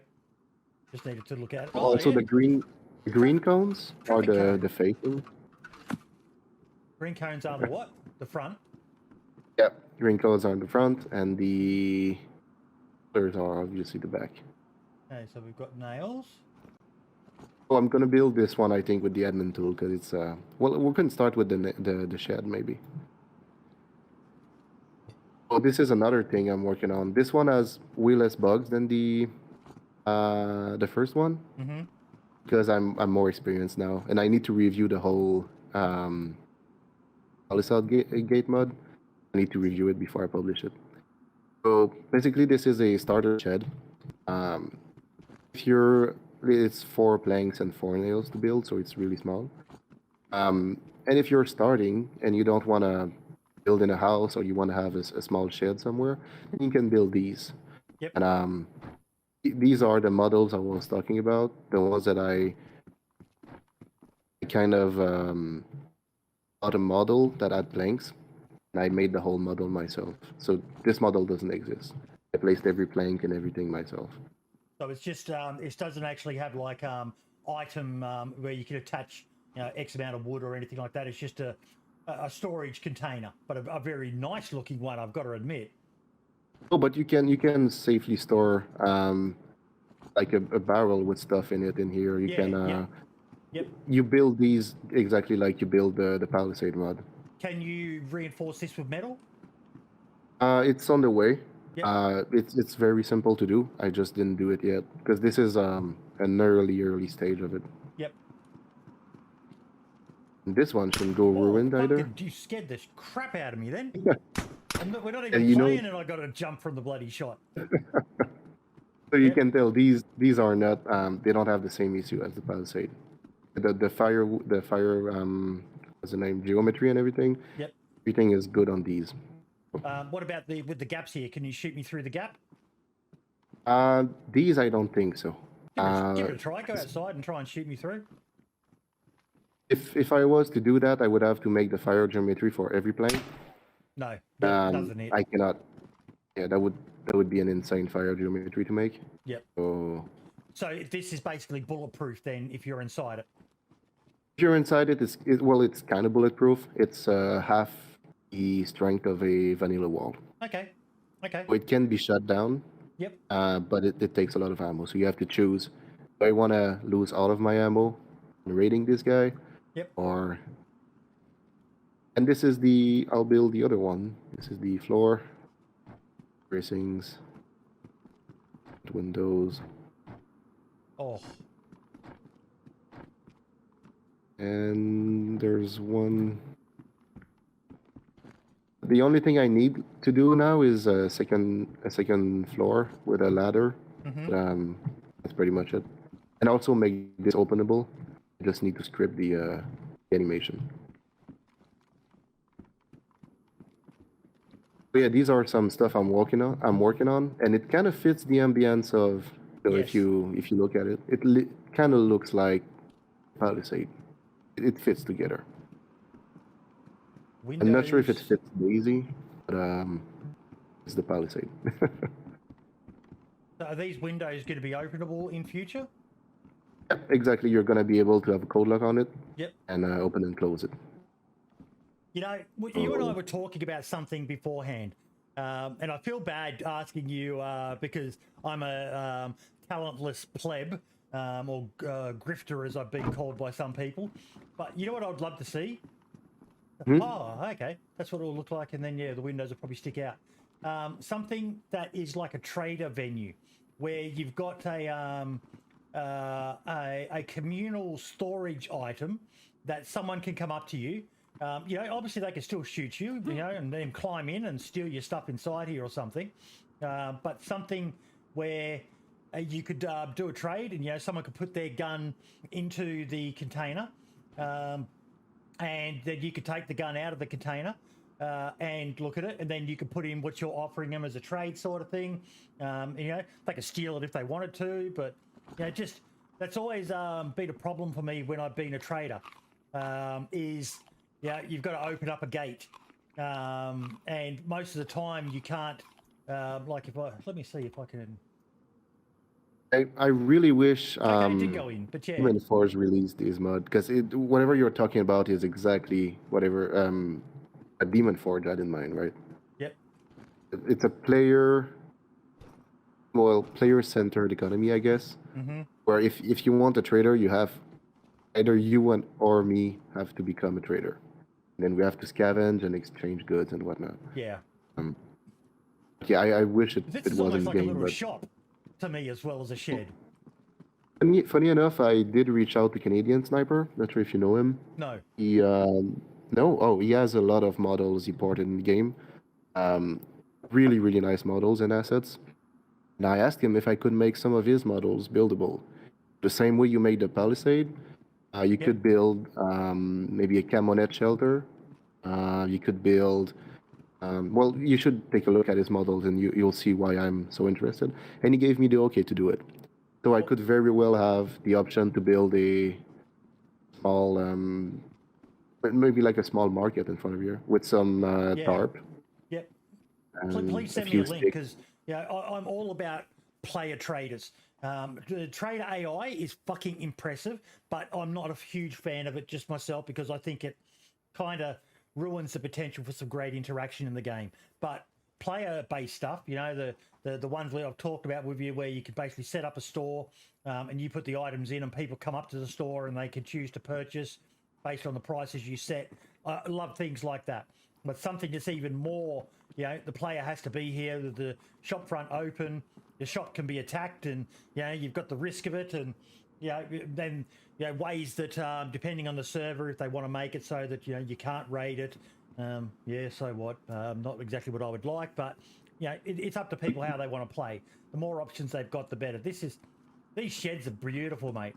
Just needed to look at it. Also, yeah. the green cones are Traffic cone. the facing. Green cones are the what? The front. Yeah, green cones are in the front, and the colors are obviously the back. Okay, so we've got nails. Oh, I'm gonna build this one, I think, with the admin tool because it's well, we can start with the shed maybe. Oh, this is another thing I'm working on. This one has way less bugs than the first one. Mm-hmm. Because I'm more experienced now, and I need to review the whole Palisade gate mod. I need to review it before I publish it. So basically, this is a starter shed. It's 4 planks and 4 nails to build, so it's really small. And if you're starting and you don't want to build in a house or you want to have a small shed somewhere, then you can build these. Yep. And these are the models I was talking about, the ones that I kind of bought a model that had planks, and I made the whole model myself. So this model doesn't exist. I placed every plank and everything myself. So it's just it doesn't actually have like item where you can attach X amount of wood or anything like that. It's just a storage container, but a very nice looking one, I've got to admit. Oh, but you can safely store like a barrel with stuff in it in here. You can Yep. You build these exactly like you build the Palisade mod. Can you reinforce this with metal? It's on the way. Yep. It's very simple to do. I just didn't do it yet because this is an early stage of it. Yep. And this one shouldn't go ruined either. You scared the crap out of me then. We're not And even playing, and I got to jump from the bloody shot. So you can tell these are not they don't have the same issue as the Palisade. The fire what's the name, geometry and everything. Yep. Everything is good on these. What about with the gaps here? Can you shoot me through the gap? These I don't think so. Give it a try. Go outside and try and shoot me through. If I was to do that, I would have to make the fire geometry for every plane. No, doesn't it? I cannot. Yeah, that would be an insane fire geometry to make. Yep. So this is basically bulletproof then if you're inside it. If you're inside it, it's kind of bulletproof. It's half the strength of a vanilla wall. Okay. Okay. So it can be shut down. Yep. But it takes a lot of ammo, so you have to choose. Do I want to lose all of my ammo in raiding this guy? Yep. And this is I'll build the other one. This is the floor, bracings, windows. Oh. And there's one. The only thing I need to do now is a second floor with a ladder. Mm-hmm. That's pretty much it. And also make this openable. I just need to script the animation. But yeah, these are some stuff I'm working on, and it kind of fits the ambience of. So Yes. if you look at it, it kind of looks like Palisade. It fits together. Windows. I'm not sure if it fits Daisy, but it's the Palisade. So are these windows going to be openable in future? Yeah, exactly. You're going to be able to have a code lock on it. Yep. And open and close it. You know, you and I were talking about something beforehand, and I feel bad asking you because I'm a talentless pleb or grifter, as I've been called by some people. But you know what I'd love to see? Oh, okay. That's what it'll look like. And then, yeah, the windows will probably stick out. Something that is like a trader venue where you've got a communal storage item that someone can come up to you. You know, obviously they can still shoot you, you know, and then climb in and steal your stuff inside here or something. But something where you could do a trade and, you know, someone could put their gun into the container and then you could take the gun out of the container and look at it, and then you could put in what you're offering them as a trade sort of thing. You know, they could steal it if they wanted to, but you know, just that's always been a problem for me when I've been a trader. Is you've got to open up a gate, and most of the time you can't. Like if I let me see if I can. I really wish Okay, it did go in, but yeah, Human Forge released this mod because whatever you're talking about is exactly whatever a Demon Forge had in mind, right? yep, It's a player-centered economy, I guess. mm-hmm. Where if you want a trader, you have either you and or me have to become a trader. And then we have to scavenge and exchange goods and whatnot. Yeah. Yeah, I wish it This is was almost in like a game, little but shop to me as well as a shed. funny enough, I did reach out to Canadian Sniper. Not sure if you know him. No. He no, oh, he has a lot of models he ported in the game. Really nice models and assets. And I asked him if I could make some of his models buildable. The same way you made the Palisade, you could build maybe a Camonet shelter. You could build. Well, you should take a look at his models, and you'll see why I'm so interested. And he gave me the okay to do it. So I could very well have the option to build a small, maybe like a small market in front of here with some tarp. Yep. And Please send me a link because I'm all about player traders. The trader AI is fucking impressive, but I'm not a huge fan of it just myself because I think it kind of ruins the potential for some great interaction in the game. But player-based stuff, the ones that I've talked about with you, where you can basically set up a store and you put the items in, and people come up to the store and they can choose to purchase based on the prices you set. I love things like that. But something that's even more, the player has to be here, the shop front open, the shop can be attacked, and you've got the risk of it, and then ways that depending on the server, if they want to make it so that you can't raid it. So what? Not exactly what I would like, but it's up to people how they want to play. The more options they've got, the better. These sheds are beautiful, mate.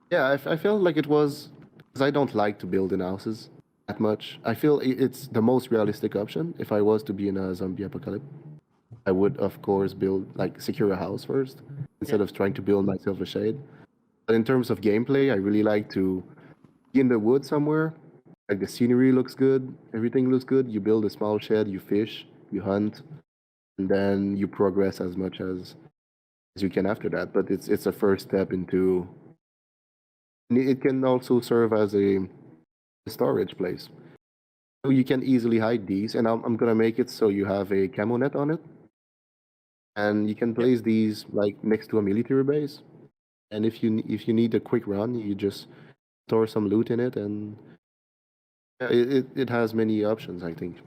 Yeah, I felt like it was because I don't like to build in houses that much. I feel it's the most realistic option. If I was to be in a zombie apocalypse, I would of course secure a house first instead of trying to build myself a shade. But in terms of gameplay, I really like to be in the woods somewhere. Like the scenery looks good, everything looks good. You build a small shed, you fish, you hunt, and then you progress as much as you can after that. But it's a first step into. It can also serve as a storage place. So you can easily hide these, and I'm gonna make it so you have a camo net on it, and you can place these like next to a military base. And if you need a quick run, you just store some loot in it, and it has many options, I think.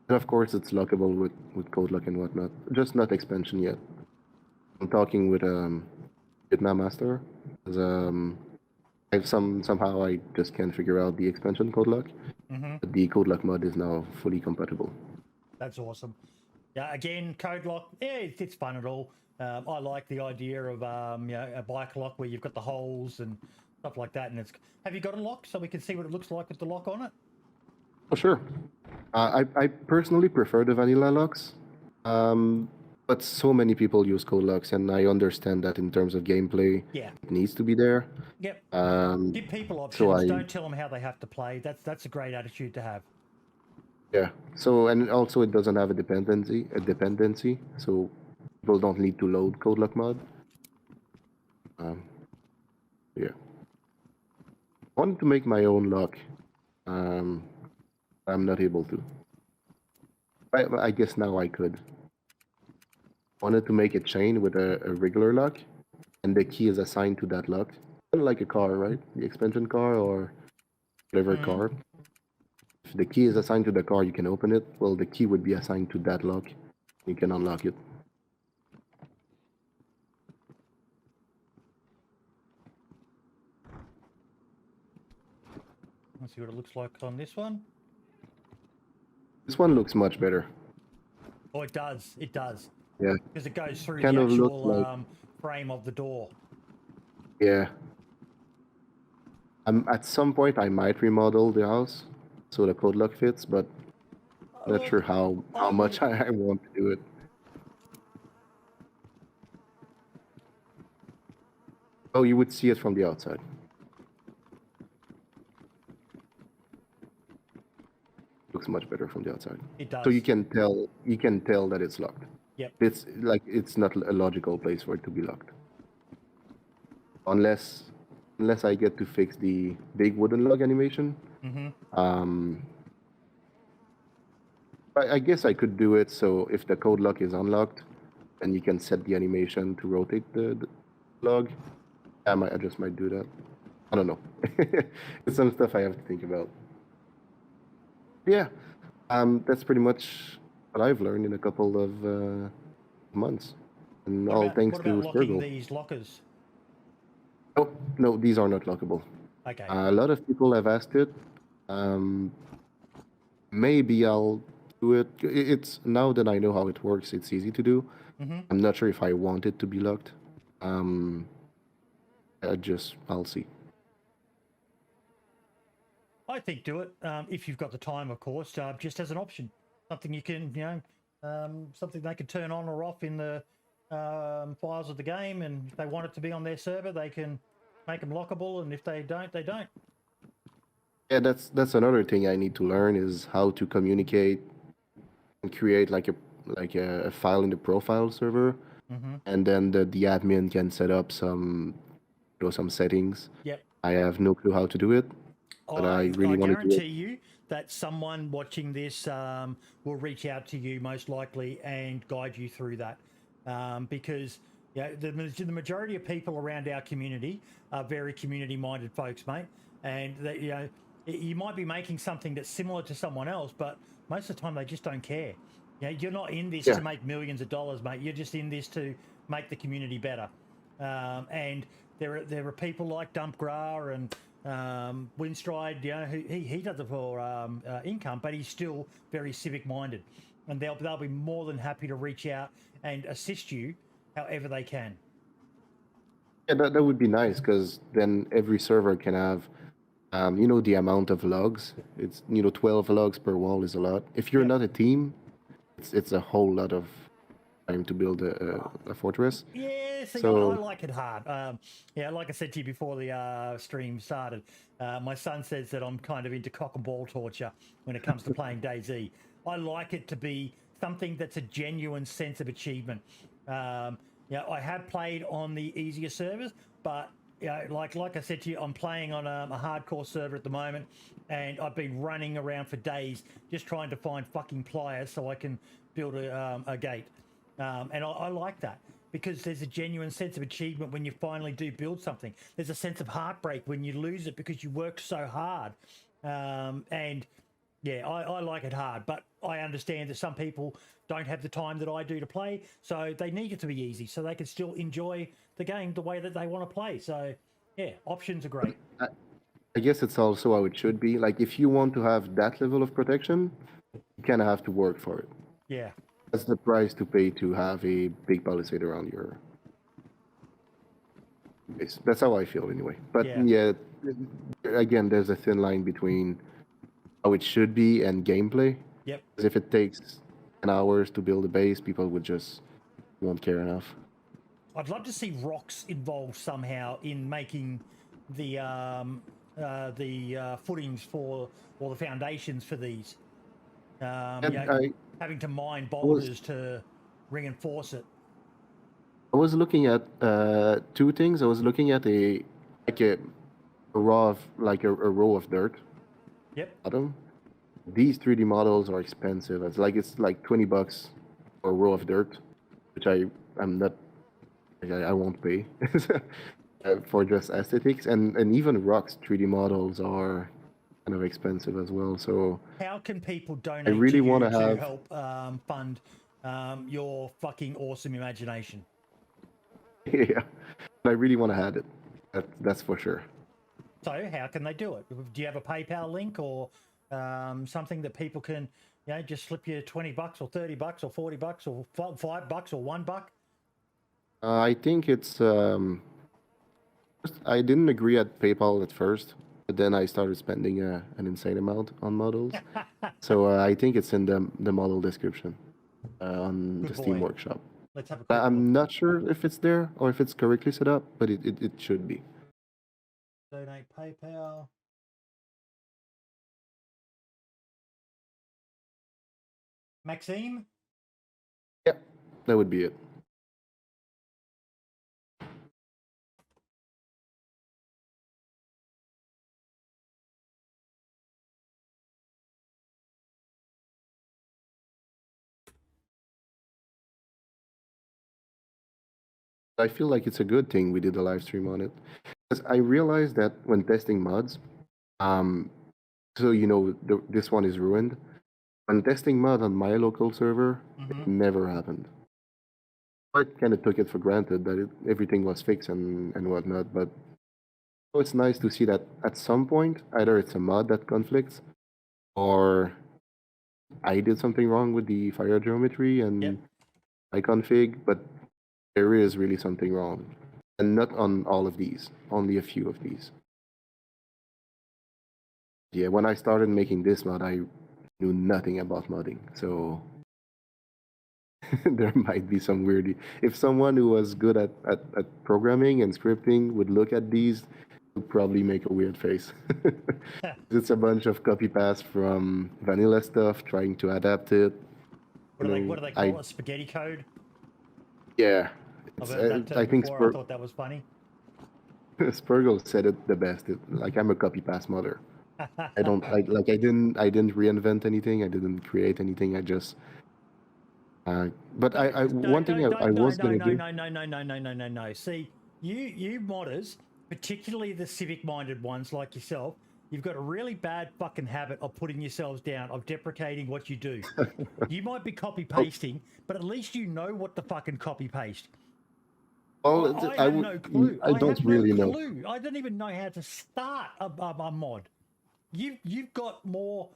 And of course, it's lockable with code lock and whatnot. Just not expansion yet. I'm talking with Vietnam Master. Somehow I just can't figure out the expansion code lock. But the code lock mod is now fully compatible. That's awesome. Yeah, again, code lock. Yeah, it's fun at all. I like the idea of a bike lock where you've got the holes and stuff like that. And have you got a lock so we can see what it looks like with the lock on it? Oh sure. I personally prefer the vanilla locks. But so many people use code locks, and I understand that in terms of gameplay, it needs to be there. Yep. Give people options. So Don't tell them how they have to play. That's a great attitude to have. Yeah. So and also it doesn't have a dependency. So people don't need to load code lock mod. Yeah. I wanted to make my own lock. I'm not able to. I guess now I could. Wanted to make a chain with a regular lock, and the key is assigned to that lock. Kind of like a car, right? The expansion car or whatever car. If the key is assigned to the car, you can open it. Well, the key would be assigned to that lock. You can unlock it. Let's see what it looks like on this one. This one looks much better. Oh, it does. It does. Yeah. Because it goes through Kind the of actual like, frame of the door. Yeah. At some point, I might remodel the house so the code lock fits, but I'm not sure how much I want to do it. Oh, you would see it from the outside. Looks much better from the outside. It does. So you can tell that it's locked. Yep. It's not a logical place for it to be locked. Unless I get to fix the big wooden log animation. Mm-hmm. I guess I could do it so if the code lock is unlocked, then you can set the animation to rotate the log. I just might do that. I don't know. It's some stuff I have to think about. Yeah, that's pretty much what I've learned in a couple of months, and all thanks what to about locking Scribble. these lockers? Oh, no, these are not lockable. Okay. A lot of people have asked it. Maybe I'll do it. It's now that I know how it works, it's easy to do. Mm-hmm. I'm not sure if I want it to be locked. I'll see. I think do it if you've got the time, of course, just as an option. Something you can, something they can turn on or off in the files of the game, and if they want it to be on their server, they can make them lockable, and if they don't, they don't. Yeah, that's another thing I need to learn is how to communicate and create like a file in the profile server, and then the admin can set up some settings. Yep. I have no clue how to do it, but I really want to do guarantee it. you that someone watching this will reach out to you most likely and guide you through that, because the majority of people around our community are very community-minded folks, mate, and that you might be making something that's similar to someone else, but most of the time they just don't care. You're not in this to make millions of dollars, mate. You're just in this to make the community better. And there are people like Dumpgra and Winstride, who he does it for income, but he's still very civic-minded, and they'll be more than happy to reach out and assist you however they can. Yeah, that would be nice because then every server can have, the amount of logs. It's 12 logs per wall is a lot. If you're not a team, it's a whole lot of time to build a fortress. Yeah, see, So I like it hard. Like I said to you before the stream started, my son says that I'm kind of into cock and ball torture when it comes to playing DayZ. I like it to be something that's a genuine sense of achievement. I have played on the easier servers, but like I said to you, I'm playing on a hardcore server at the moment, and I've been running around for days just trying to find fucking pliers so I can build a gate. And I like that because there's a genuine sense of achievement when you finally do build something. There's a sense of heartbreak when you lose it because you worked so hard. I like it hard, but I understand that some people don't have the time that I do to play, so they need it to be easy so they can still enjoy the game the way that they want to play. So, options are great. I guess it's also how it should be. Like, if you want to have that level of protection, you kind of have to work for it. Yeah. That's the price to pay to have a big palisade around your base. That's how I feel anyway. But again, there's a thin line between how it should be and gameplay. Yep. Because if it takes 10 hours to build a base, people won't care enough. I'd love to see rocks involved somehow in making the footings for, or the foundations for these. Having to mine boulders to reinforce it. I was looking at two things. I was looking at a row of dirt. Yep. Bottom. These 3D models are expensive. It's like $20 for a row of dirt, which I won't pay for just aesthetics. And even rocks 3D models are kind of expensive as well. So how can people donate I really want to help fund your fucking awesome imagination? Yeah, I really want to have it. That's for sure. So how can they do it? Do you have a PayPal link or something that people can, just slip you $20 or $30 or $40 or $5 or $1? I think it's. I didn't agree at PayPal at first, but then I started spending an insane amount on models. So I think it's in the model description on the Steam Workshop. Let's have a quick look. I'm not sure if it's there or if it's correctly set up, but it should be. Donate PayPal. Maxime? Yeah, that would be it. I feel like it's a good thing we did a live stream on it. Because I realized that when testing mods, so this one is ruined. When testing mod on my local server, it never happened. I kind of took it for granted that everything was fixed and whatnot, but it's nice to see that at some point, either it's a mod that conflicts, or I did something wrong with the fire geometry and my config, but there is really something wrong. And not on all of these, only a few of these. Yeah, when I started making this mod, I knew nothing about modding, so there might be some weird. If someone who was good at programming and scripting would look at these, would probably make a weird face. It's a bunch of copy paste from vanilla stuff, trying to adapt it. What do they call it? Spaghetti code? Yeah. I've heard that I think before. I thought that was funny. Spurgle said it the best. Like, I'm a copy paste modder. I don't I didn't reinvent anything. I didn't create anything. I just but one thing I was going to do. No. See, you modders, particularly the civic-minded ones like yourself, you've got a really bad fucking habit of putting yourselves down, of deprecating what you do. You might be copy-pasting, but at least you know what to fucking copy-paste. Oh, I have no clue. I don't really know. I don't even know how to start a mod. You've got more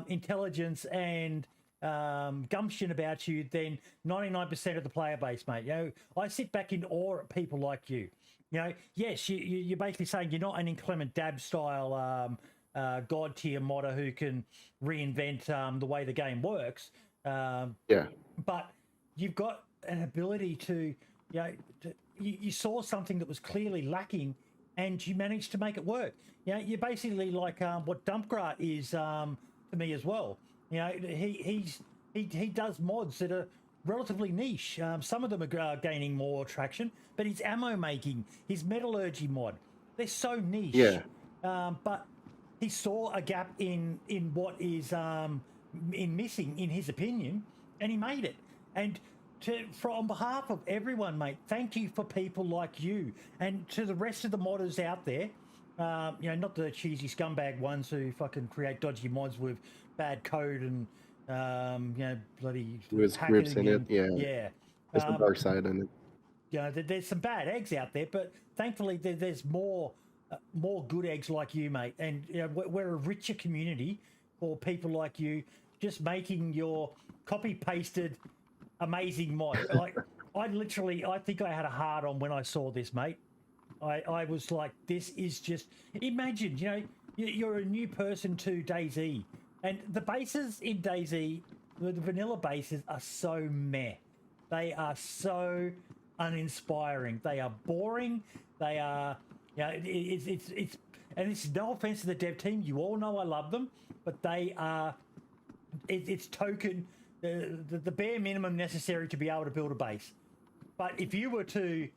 intelligence and gumption about you than 99% of the player base, mate. I sit back in awe at people like you. Yes, you're basically saying you're not an inclement dab style god tier modder who can reinvent the way the game works. Yeah. But you've got an ability to, you saw something that was clearly lacking, and you managed to make it work. You're basically like what Dumpgrat is to me as well. He does mods that are relatively niche. Some of them are gaining more traction, but his ammo making, his metallurgy mod, they're so niche. Yeah. But he saw a gap in what is in missing, in his opinion, and he made it. And on behalf of everyone, mate, thank you for people like you, and to the rest of the modders out there. Not the cheesy scumbag ones who fucking create dodgy mods with bad code and bloody with scripts in it. Yeah. There's the dark side in it. There's some bad eggs out there, but thankfully there's more good eggs like you, mate. And we're a richer community for people like you, just making your copy pasted amazing mod. Like I think I had a hard on when I saw this, mate. I was like, this is just, imagine, you're a new person to DayZ, and the bases in DayZ, the vanilla bases are so meh. They are so uninspiring. They are boring. They are, it's and it's no offense to the dev team. You all know I love them, but they are, it's token, the bare minimum necessary to be able to build a base. But if you were to,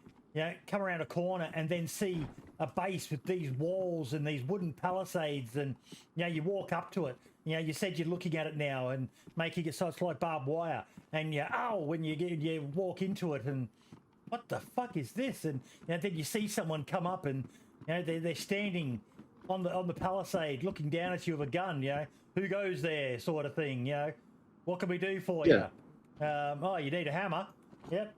come around a corner and then see a base with these walls and these wooden palisades, and you walk up to it, you said you're looking at it now and making it so it's like barbed wire, and when you walk into it, and what the fuck is this? And then you see someone come up and they're standing on the palisade looking down at you with a gun. Who goes there, sort of thing. What can we do for you? You need a hammer. Yep.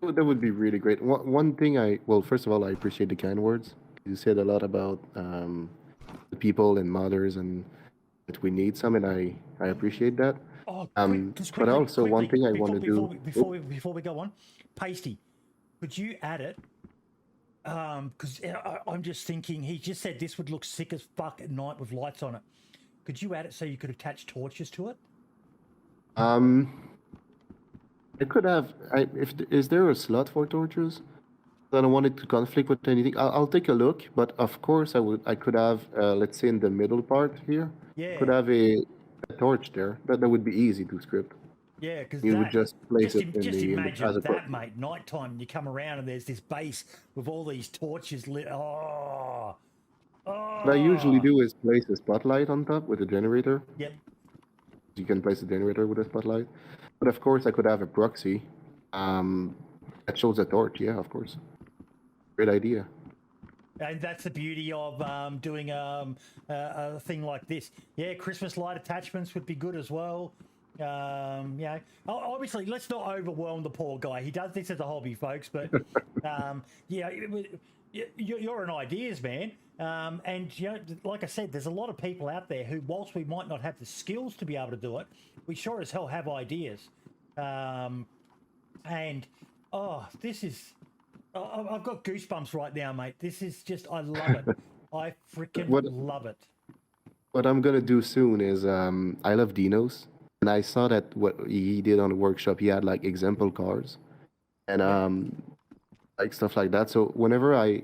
That would be really great. One thing first of all, I appreciate the kind words. You said a lot about the people and mothers, and that we need some, and I appreciate that. But also one thing I want to do before we go on, Pasty, could you add it? Because I'm just thinking, he just said this would look sick as fuck at night with lights on it. Could you add it so you could attach torches to it? I could have. Is there a slot for torches? I don't want it to conflict with anything. I'll take a look, but of course I could have, let's say in the middle part here, could Yeah. have a torch there. That would be easy to script. Yeah, because You would that just place just it in just the as imagine a that, proxy. mate. Nighttime, and you come around and there's this base with all these torches lit. Oh, What I usually oh. do is place a spotlight on top with a generator. Yep. You can place a generator with a spotlight, but of course I could have a proxy um, that shows a torch. Yeah, of course. Great idea. And that's the beauty of doing a thing like this. Yeah, Christmas light attachments would be good as well. Obviously, let's not overwhelm the poor guy. He does this as a hobby, folks. But you're an ideas man. And like I said, there's a lot of people out there who, whilst we might not have the skills to be able to do it, we sure as hell have ideas. This is. I've got goosebumps right now, mate. This is just, I love it. I freaking What love it. what I'm gonna do soon is I love Dinos, and I saw that what he did on the workshop. He had like example cars and Yep. like stuff like that. So whenever I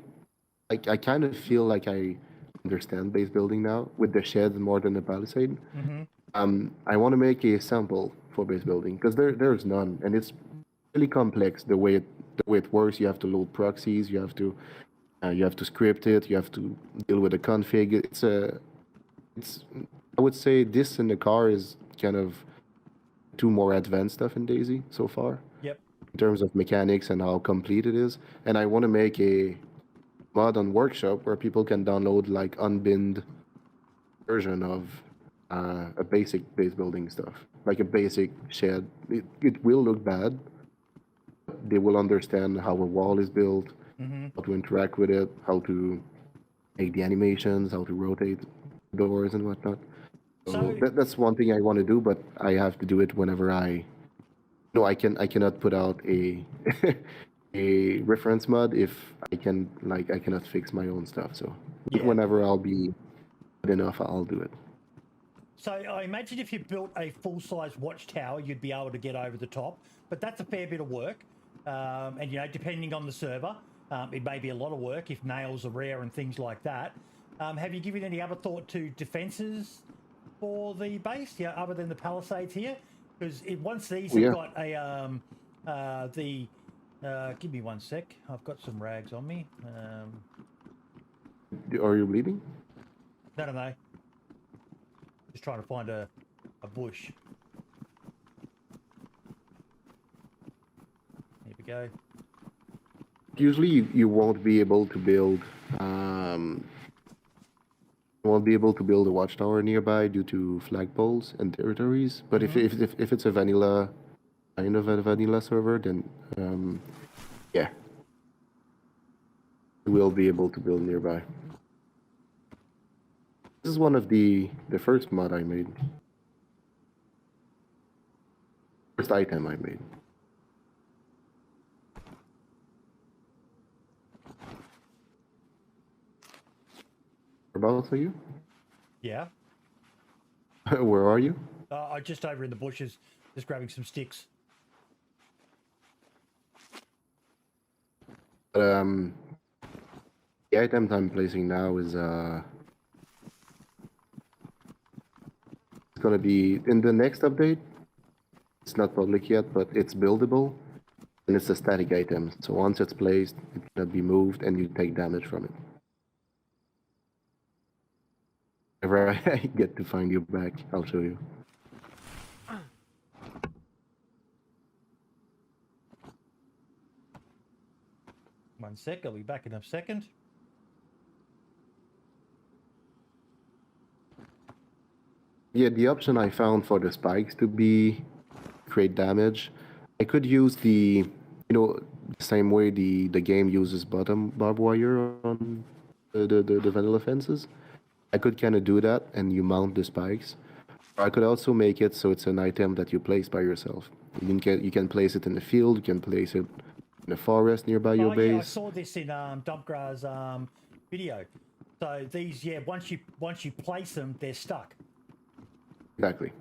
kind of feel like I understand base building now with the sheds more than the palisade. Mm-hmm. I want to make a sample for base building because there's none, and it's really complex the way it works. You have to load proxies, you have to script it, you have to deal with the config. It's I would say this in the car is kind of two more advanced stuff in Daisy so far Yep. in terms of mechanics and how complete it is. And I want to make a mod on Workshop where people can download like unbinned version of a basic base building stuff, like a basic shed. It will look bad. They will understand how a wall is built, Mm-hmm. how to interact with it, how to make the animations, how to rotate doors and whatnot. So So, that's one thing I want to do, but I have to do it whenever no, I cannot put out a a reference mod if I cannot fix my own stuff. So yeah. whenever I'll be good enough, I'll do it. So I imagine if you built a full-size watchtower, you'd be able to get over the top. But that's a fair bit of work. And, depending on the server, it may be a lot of work if nails are rare and things like that. Have you given any other thought to defenses for the base, other than the palisades here? Because once these have Yeah. got give me one sec. I've got some rags on me. Are you bleeding? No. Just trying to find a bush. Here we go. Usually, you won't be able to build. You won't be able to build a watchtower nearby due to flagpoles and territories. But if it's a vanilla kind of a vanilla server, then yeah, you will be able to build nearby. This is one of the first mod I made. First item I made. Whereabouts are you? Yeah. Where are you? I'm just over in the bushes, just grabbing some sticks. But, the items I'm placing now is it's gonna be in the next update. It's not public yet, but it's buildable, and it's a static item. So once it's placed, it cannot be moved, and you take damage from it. Whenever I get to find you back, I'll show you. One sec, I'll be back in a second. Yeah, the option I found for the spikes to be create damage, I could use the same way the game uses bottom barbed wire on the vanilla fences. I could kind of do that, and you mount the spikes. Or I could also make it so it's an item that you place by yourself. You can place it in the field. You can place it in the forest nearby your Yeah, I base. saw this in Dumpgra's video. So these, once you place them, they're stuck. Exactly.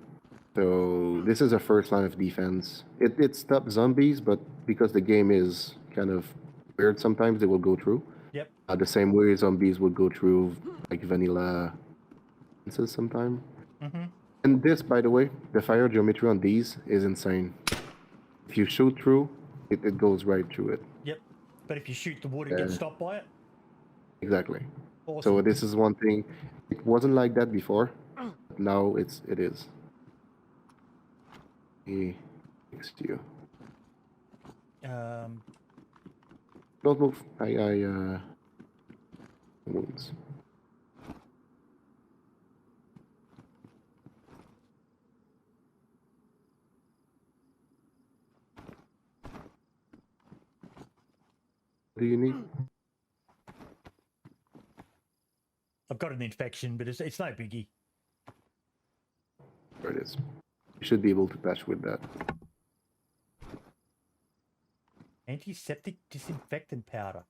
So this is a first line of defense. It stops zombies, but because the game is kind of weird, sometimes they will go through. Yep. The same way zombies would go through like vanilla fences sometime. Mm-hmm. And this, by the way, the fire geometry on these is insane. If you shoot through, it goes right through it. Yep. But if you shoot the wood, it gets stopped by it. Exactly. Awesome. So this is one thing. It wasn't like that before. But now it is. Next to you. Don't move. Wounds. What do you need? I've got an infection, but it's no biggie. There it is. You should be able to patch with that. Antiseptic disinfectant powder.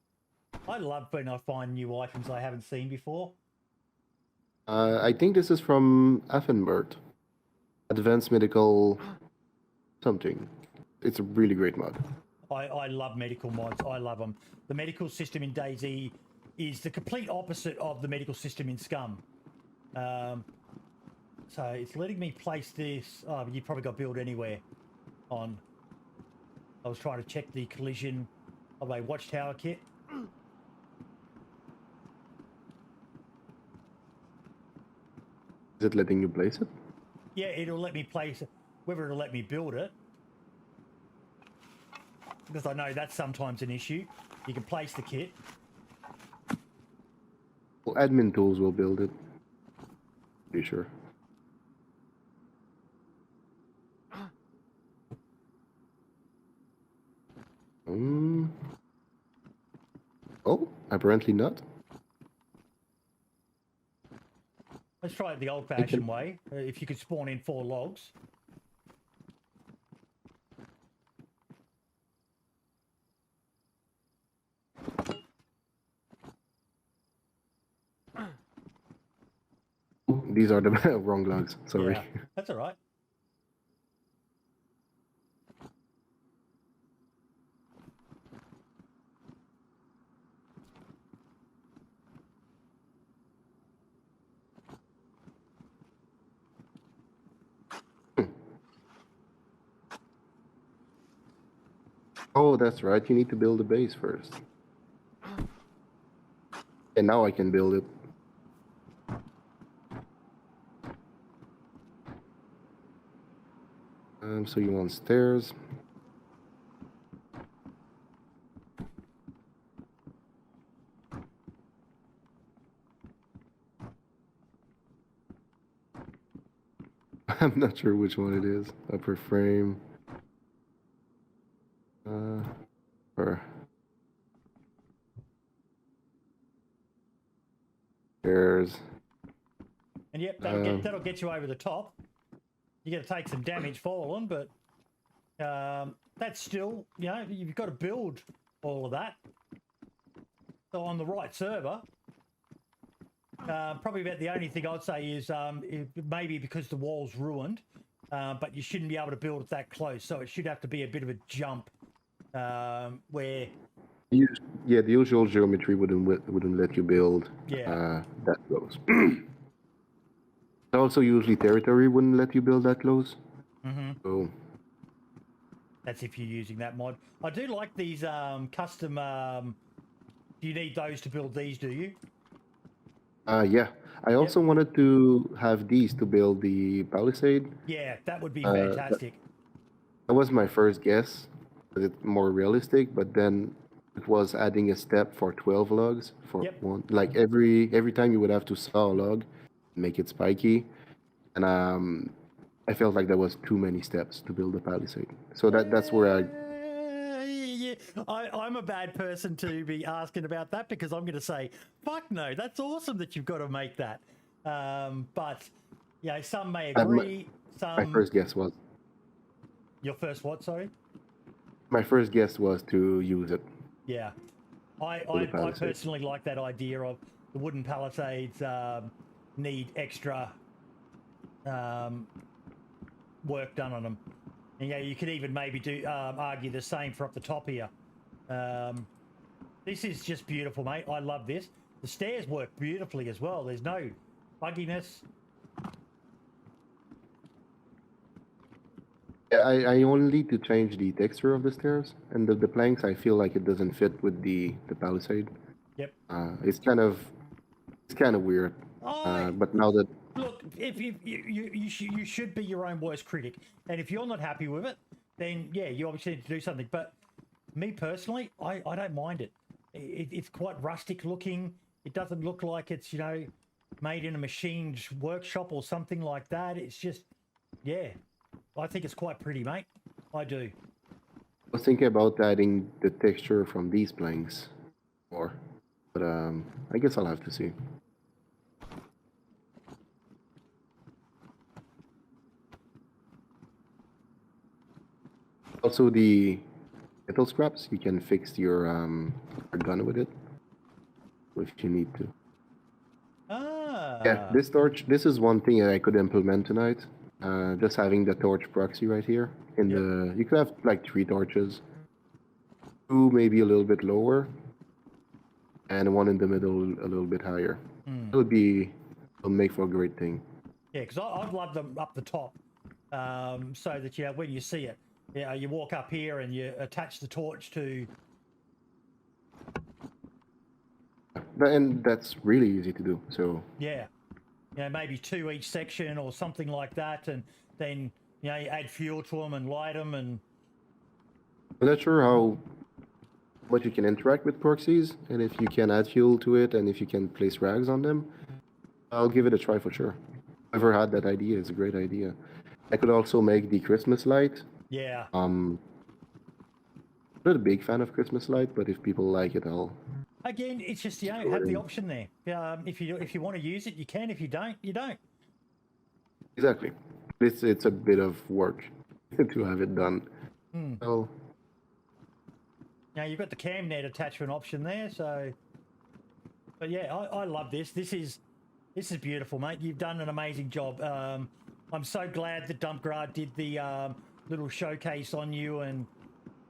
I love when I find new items I haven't seen before. I think this is from Affenbert. Advanced Medical something. It's a really great mod. I love medical mods. I love them. The medical system in DayZ is the complete opposite of the medical system in Scum. So it's letting me place this. Oh, you probably got build anywhere on. I was trying to check the collision of a watchtower kit. Is it letting you place it? Yeah, it'll let me place it. Whether it'll let me build it, because I know that's sometimes an issue. You can place the kit. Well, admin tools will build it. Pretty sure. Oh, apparently not. Let's try it the old-fashioned way. If you could spawn in 4 logs. These are the wrong logs. Sorry. Yeah, that's all right. Oh, that's right. You need to build a base first. And now I can build it. So you want stairs. I'm not sure which one it is. Upper frame. Or stairs. And yep, that'll get you over the top. You're going to take some damage falling, but that's still, you know, you've got to build all of that. So on the right server, probably about the only thing I'd say is maybe because the wall's ruined, but you shouldn't be able to build it that close. So it should have to be a bit of a jump where... Yeah, the usual geometry wouldn't let you build that close. Also, usually territory wouldn't let you build that close. Mm-hmm. So that's if you're using that mod. I do like these custom. Do you need those to build these? Do you? Yeah. I also wanted to have these to build the palisade. Yeah, that would be fantastic. That was my first guess. It's more realistic, but then it was adding a step for 12 logs for one. Like every time you would have to saw a log, make it spiky, and I felt like there was too many steps to build a palisade. So that's where I'm a bad person to be asking about that because I'm going to say, fuck no, that's awesome that you've got to make that. But you know, some may agree. My first guess was. Your first what? Sorry. My first guess was to use it. Yeah, I personally like that idea of the wooden palisades need extra work done on them. And yeah, you could even maybe do argue the same for up the top here. This is just beautiful, mate. I love this. The stairs work beautifully as well. There's no bugginess. Yeah, I only need to change the texture of the stairs and the planks. I feel like it doesn't fit with the palisade. Yep. It's kind of weird. But now that look, if you should be your own worst critic, and if you're not happy with it, then yeah, you obviously need to do something. But me personally, I don't mind it. It's quite rustic looking. It doesn't look like it's, you know, made in a machined workshop or something like that. It's just, yeah, I think it's quite pretty, mate. I do. I was thinking about adding the texture from these planks more, but I guess I'll have to see. Also, the metal scraps, you can fix your gun with it if you need to. Ah. Yeah, this torch. This is one thing that I could implement tonight. Just having the torch proxy right here. In the, you could have like 3 torches, 2 maybe a little bit lower, and 1 in the middle a little bit higher. It would be, it'll make for a great thing. Yeah, because I'd love them up the top, so that, you know, when you see it, you know, you walk up here and you attach the torch to. And that's really easy to do. So Yeah, you know, maybe 2 each section or something like that, and then, you know, you add fuel to them and light them. And I'm not sure how much you can interact with proxies, and if you can add fuel to it, and if you can place rags on them. I'll give it a try for sure. Whoever had that idea is a great idea. I could also make the Christmas light. yeah, I'm not a big fan of Christmas light, but if people like it, I'll. again, it's just, you know, have the option there. If you want to use it, you can. If you don't, you don't. Exactly. It's a bit of work to have it done. So Now you've got the cam net attachment option there, so. But yeah, I love this. This is beautiful, mate. You've done an amazing job. I'm so glad that Dumpgrad did the little showcase on you, and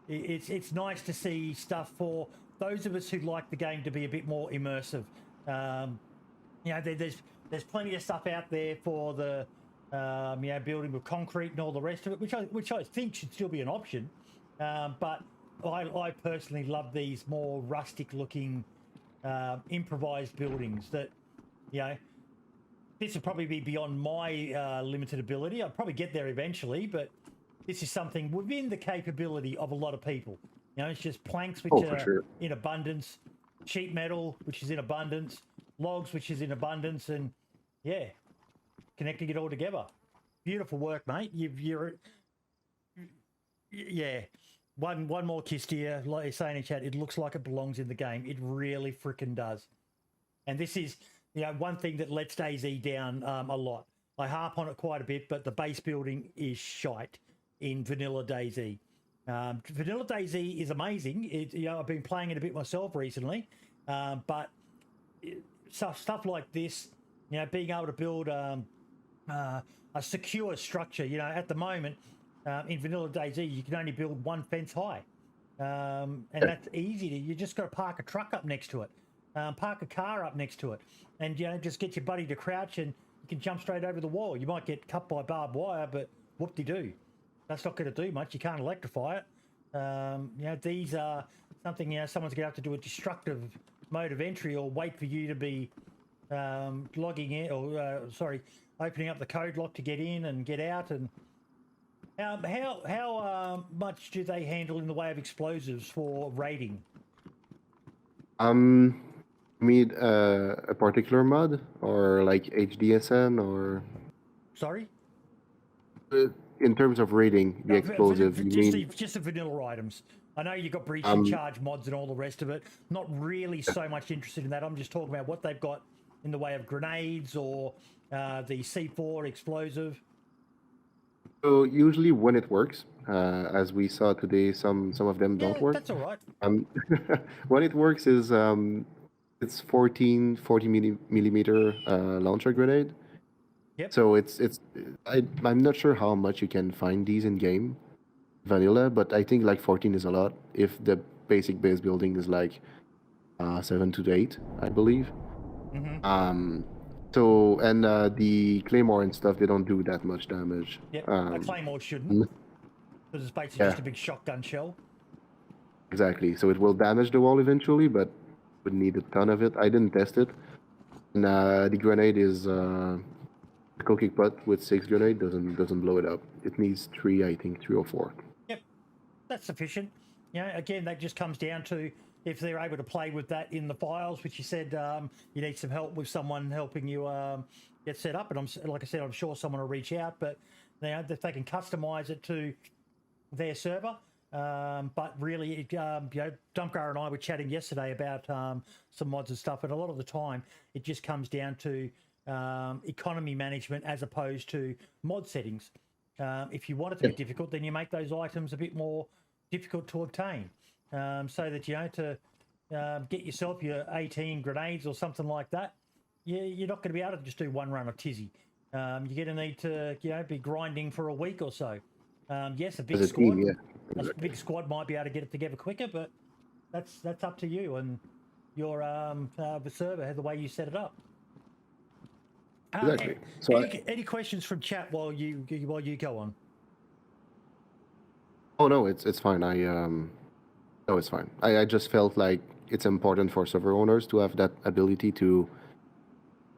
it's nice to see stuff for those of us who like the game to be a bit more immersive. You know, there's plenty of stuff out there for the you know, building with concrete and all the rest of it, which I think should still be an option. But I personally love these more rustic looking improvised buildings that, you know, this would probably be beyond my limited ability. I'll probably get there eventually, but this is something within the capability of a lot of people. You know, it's just planks, which are in abundance, sheet metal, which is in abundance, logs, which is in abundance, and yeah, connecting it all together. Beautiful work, mate. Yeah. One more kiss to you. Like you're saying in chat, it looks like it belongs in the game. It really freaking does. And this is, you know, one thing that lets DayZ down a lot. I harp on it quite a bit, but the base building is shite in vanilla DayZ. Vanilla DayZ is amazing. You know, I've been playing it a bit myself recently, but stuff like this, you know, being able to build a secure structure. You know, at the moment in vanilla DayZ, you can only build 1 fence high, and that's easy. You just got to park a truck up next to it. Park a car up next to it, and, you know, just get your buddy to crouch and you can jump straight over the wall. You might get cut by barbed wire, but whoop-de-doo. That's not going to do much. You can't electrify it. You know, these are something, you know, someone's going to have to do a destructive mode of entry or wait for you to be logging in, or opening up the code lock to get in and get out. And how much do they handle in the way of explosives for raiding? Need a particular mod or like HDSN or? Sorry? In terms of rating the explosive, just the vanilla items. I know you've got breach and charge mods and all the rest of it. Not really so much interested in that. I'm just talking about what they've got in the way of grenades or the C4 explosive. So usually when it works, as we saw today, some of them don't work. That's all right. When it works is it's 40 millimeter launcher grenade. Yep. So I'm not sure how much you can find these in game vanilla, but I think like 14 is a lot if the basic base building is like 7 to 8, I believe. Mm-hmm. So and the claymore and stuff, they don't do that much damage. Yep. A claymore shouldn't, because it's basically Yeah, just a big shotgun shell. exactly. So it will damage the wall eventually, but would need a ton of it. I didn't test it. And the grenade is cooking pot with 6 grenade doesn't blow it up. It needs 3, I think 3 or 4. Yep, that's sufficient. You know, again, that just comes down to if they're able to play with that in the files, which you said you need some help with someone helping you get set up. And like I said, I'm sure someone will reach out, but if they can customize it to their server. But really, you know, Dumpgar and I were chatting yesterday about some mods and stuff, and a lot of the time it just comes down to economy management as opposed to mod settings. If you want it to be difficult, then you make those items a bit more difficult to obtain, so that, you know, to get yourself your 18 grenades or something like that, you're not going to be able to just do one run of Tizzy. You're going to need to, you know, be grinding for a week or so. Yes, a big As a squad, team, yeah. a big squad might be able to get it together quicker, but that's up to you and your the server, the way you set it up. Exactly. So any questions from chat while you go on? oh no, it's fine. No, it's fine. I just felt like it's important for server owners to have that ability to.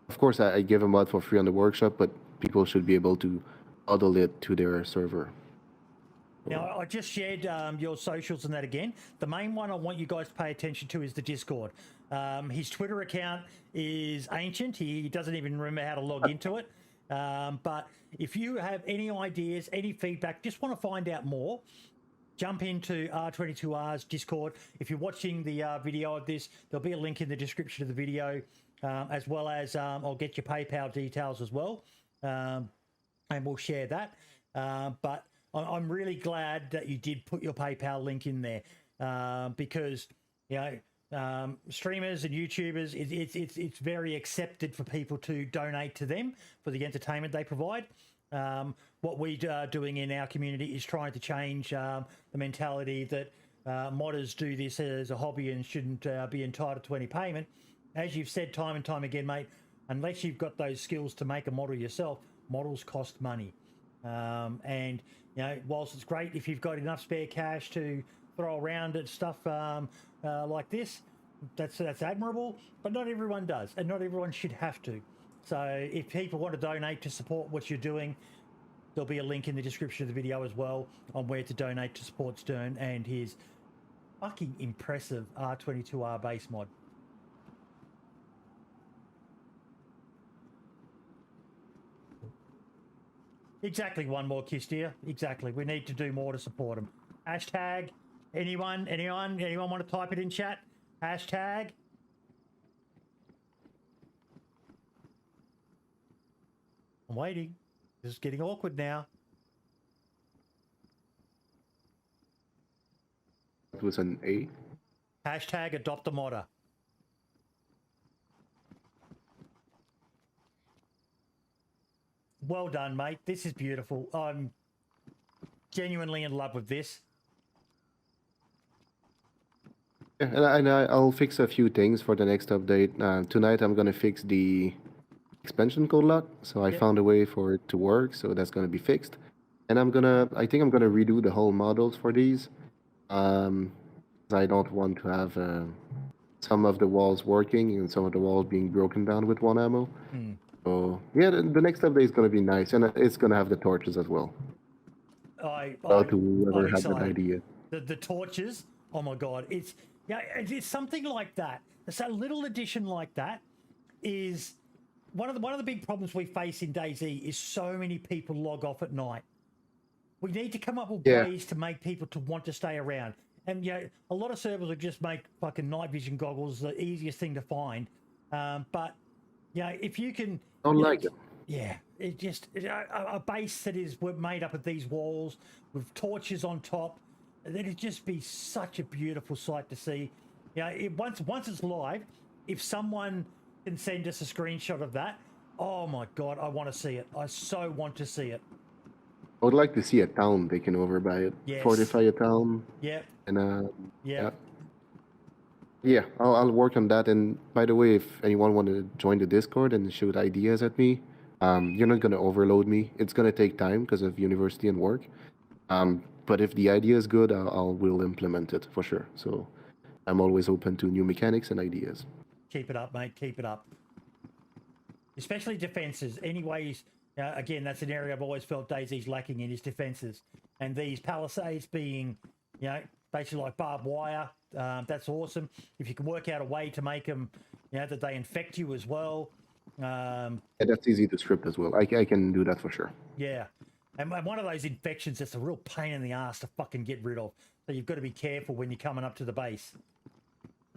Of course, I give a mod for free on the workshop, but people should be able to huddle it to their server. Now, I just shared your socials and that again. The main one I want you guys to pay attention to is the Discord. His Twitter account is ancient. He doesn't even remember how to log into it. But if you have any ideas, any feedback, just want to find out more, jump into R22R's Discord. If you're watching the video of this, there'll be a link in the description of the video, as well as I'll get your PayPal details as well, and we'll share that. But I'm really glad that you did put your PayPal link in there, because, you know, streamers and YouTubers, it's very accepted for people to donate to them for the entertainment they provide. What we are doing in our community is trying to change the mentality that modders do this as a hobby and shouldn't be entitled to any payment. As you've said time and time again, mate, unless you've got those skills to make a model yourself, models cost money. And, you know, whilst it's great if you've got enough spare cash to throw around at stuff like this, that's admirable, but not everyone does, and not everyone should have to. So if people want to donate to support what you're doing, there'll be a link in the description of the video as well on where to donate to support Stern and his fucking impressive R22R base mod. Exactly, one more kiss, dear. Exactly. We need to do more to support him. Hashtag, anyone want to type it in chat? Hashtag. I'm waiting. This is getting awkward now. It was an A. Hashtag adopt a modder. Well done, mate. This is beautiful. I'm genuinely in love with this. Yeah, and I'll fix a few things for the next update. Tonight I'm gonna fix the expansion code lock. So I found a way for it to work. So that's gonna be fixed. And I think I'm gonna redo the whole models for these. I don't want to have some of the walls working and some of the walls being broken down with one ammo. So yeah, the next update is gonna be nice, and it's gonna have the torches as well. I'm Whoever had that excited. idea. The torches. Oh my god! It's something like that. It's a little addition like that is one of the big problems we face in DayZ is so many people log off at night. We need to come up with ways to make people to want to stay around. And, you know, a lot of servers will just make fucking night vision goggles the easiest thing to find. But, you know, if you can... Don't like it. Yeah, a base that is made up of these walls with torches on top, that'd just be such a beautiful sight to see. You know, once it's live, if someone can send us a screenshot of that, Oh my god, I want to see it. I so want to see it. I would like to see a town taken over by it. Yes. Fortify a town. Yep. And Yep. yeah. Yeah, I'll work on that. And by the way, if anyone want to join the Discord and shoot ideas at me, you're not gonna overload me. It's gonna take time because of university and work. But if the idea is good, will implement it for sure. So I'm always open to new mechanics and ideas. Keep it up, mate. Keep it up. Especially defenses. Anyways, again, that's an area I've always felt DayZ's lacking in, is defenses. And these palisades being, basically like barbed wire, that's awesome. If you can work out a way to make them, that they infect you as well. Yeah, that's easy to script as well. I can do that for sure. Yeah. And one of those infections that's a real pain in the ass to fucking get rid of. So you've got to be careful when you're coming up to the base.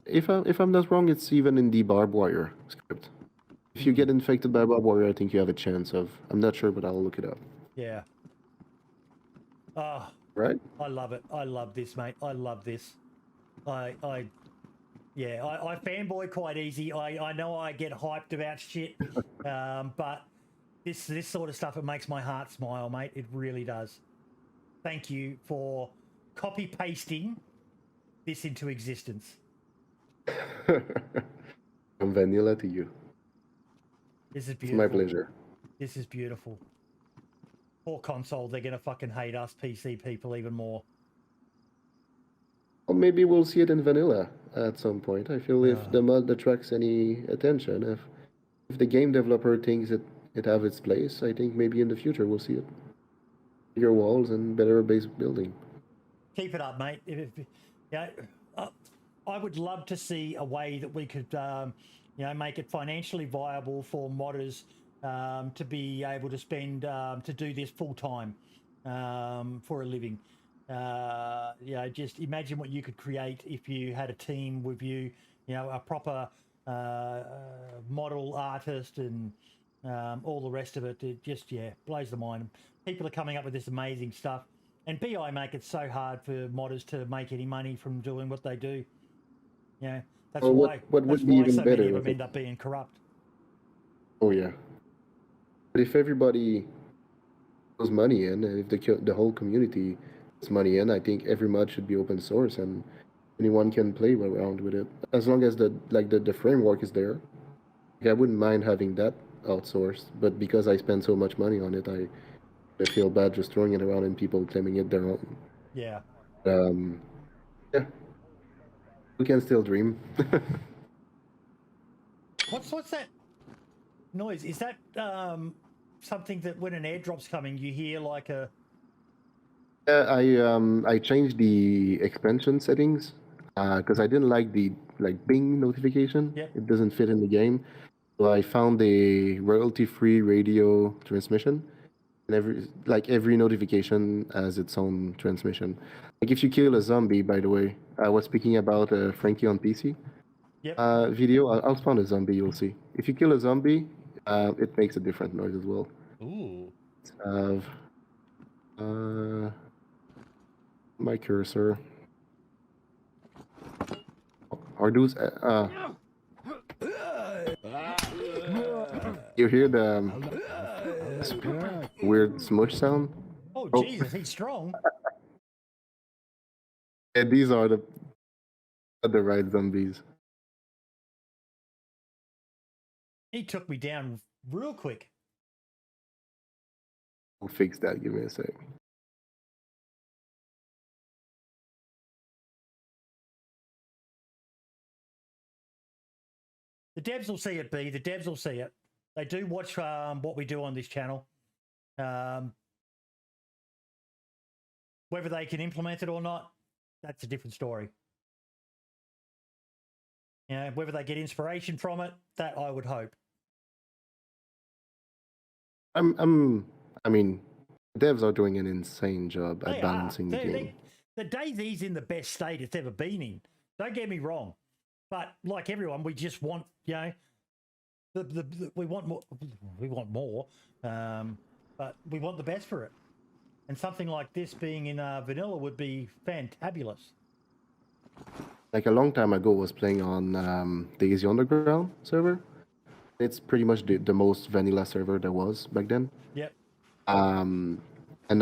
If I'm not wrong, it's even in the barbed wire script. If you get infected by barbed wire, I think you have a chance of. I'm not sure, but I'll look it up. Yeah. Oh, right? I love it. I love this, mate. I love this. I fanboy quite easy. I know I get hyped about shit, but this sort of stuff, it makes my heart smile, mate. It really does. Thank you for copy pasting this into existence. From vanilla to you. This is beautiful. It's my pleasure. This is beautiful. Poor console, they're gonna fucking hate us PC people even more. Well, maybe we'll see it in vanilla at some point. I feel if the mod attracts any attention, if the game developer thinks it have its place, I think maybe in the future we'll see it. Bigger walls and better base building. Keep it up, mate. I would love to see a way that we could, make it financially viable for modders to be able to spend to do this full time for a living. Just imagine what you could create if you had a team with you, a proper model artist and all the rest of it. It just, blows the mind. People are coming up with this amazing stuff. And BI make it so hard for modders to make any money from doing what they do. That's why so many of them end up being corrupt. Oh, yeah. But if everybody puts money in, and if the whole community puts money in, I think every mod should be open source and anyone can play around with it. As long as the framework is there. I wouldn't mind having that outsourced, but because I spend so much money on it, I feel bad just throwing it around and people claiming it their own. Yeah. Yeah. We can still dream. What's that noise? Is that something that when an airdrop's coming, you hear like a? I changed the expansion settings because I didn't like the ping notification. Yep. It doesn't fit in the game. So I found a royalty-free radio transmission. And every notification has its own transmission. Like if you kill a zombie, by the way, I was speaking about Frankie on PC video. I'll spawn a zombie, you'll see. If you kill a zombie, it makes a different noise as well. Ooh. My cursor. Are those? You hear the weird smush sound? Oh, Jesus, he's strong. Yeah, these are the right zombies. He took me down real quick. I'll fix that. Give me a sec. The devs will see it, B. The devs will see it. They do watch what we do on this channel. Whether they can implement it or not, that's a different story. Whether they get inspiration from it, that I would hope. I mean, devs are doing an insane job at balancing the game. The DayZ's in the best state it's ever been in. Don't get me wrong. But like everyone, we just want, we want more. We want more, but we want the best for it. And something like this being in vanilla would be fantabulous. Like a long time ago, I was playing on DayZ Underground server, It's pretty much the most vanilla server there was back then. Yep. Um, and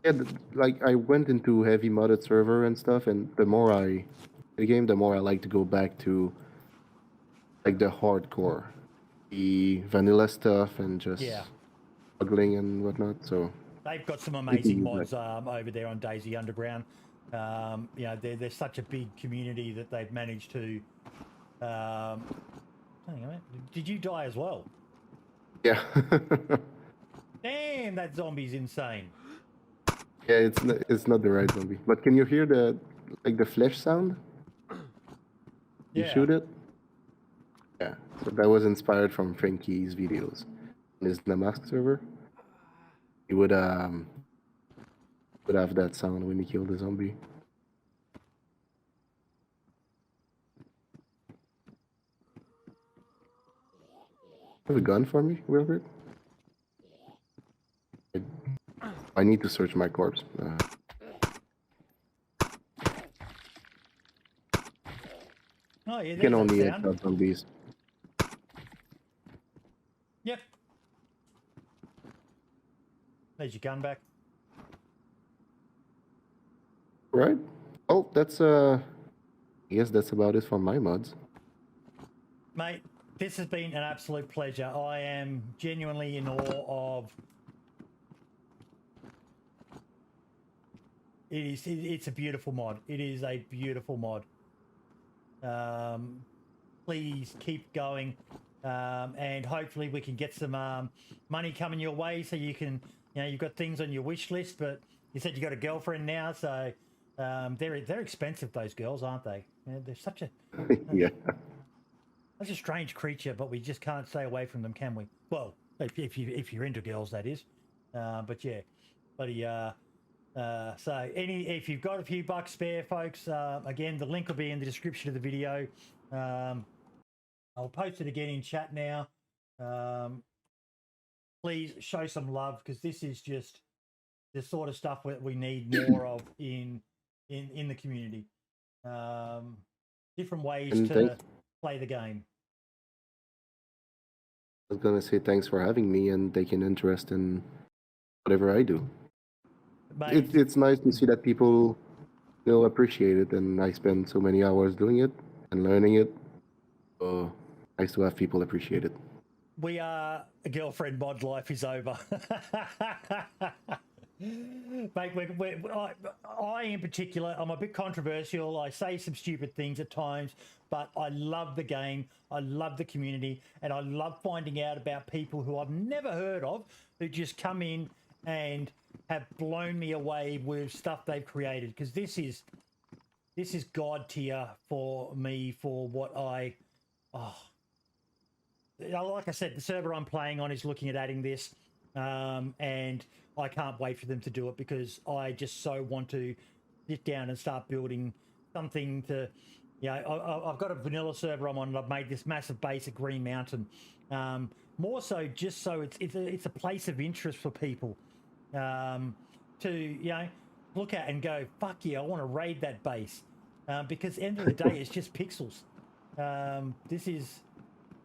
yeah, like I went into heavy modded server and stuff, and the more I the game, the more I like to go back to like the hardcore, the vanilla stuff, and just Yeah. struggling and whatnot. So They've got some I can amazing use mods over there on Daisy Underground. You know, there's such a big community that they've managed to. Hang on a minute. Did you die as well? yeah. Damn, that zombie's insane. Yeah, it's not the right zombie. But can you hear the like the flesh sound? You Yeah. shoot it? Yeah. So that was inspired from Frankie's videos on his Namask server. He would have that sound when he killed the zombie. Have a gun for me, Wilbert? I need to search my corpse. Oh yeah, You can there's only that sound. headshot zombies. Yep. There's your gun back. Right? Oh, that's I guess that's about it for my mods. Mate, this has been an absolute pleasure. I am genuinely in awe of... It's a beautiful mod. It is a beautiful mod. Please keep going. And hopefully we can get some money coming your way so you can, you know, you've got things on your wish list, but you said you got a girlfriend now, so they're expensive, those girls, aren't they? They're such a... Yeah. That's a strange creature, but we just can't stay away from them, can we? Well, if you're into girls, that is. But yeah, buddy. So if you've got a few bucks spare, folks, again, the link will be in the description of the video. I'll post it again in chat now. Please show some love, because this is just the sort of stuff that we need more of in the community. Different ways And to play the game. I was gonna say thanks for having me and taking interest in whatever I do. Mate, It's nice to see that people appreciate it, and I spend so many hours doing it and learning it. So nice to have people appreciate it. we are a girlfriend mod life is over. Mate, I in particular, I'm a bit controversial. I say some stupid things at times, but I love the game. I love the community, and I love finding out about people who I've never heard of, who just come in and have blown me away with stuff they've created. Because this is God tier for me, for what like I said, the server I'm playing on is looking at adding this, and I can't wait for them to do it, because I just so want to sit down and start building something to, you know, I've got a vanilla server I'm on, and I've made this massive base at Green Mountain, more so just so it's a place of interest for people, to, you know, look at and go, fuck yeah, I want to raid that base, because at the end of the day, it's just pixels. This is...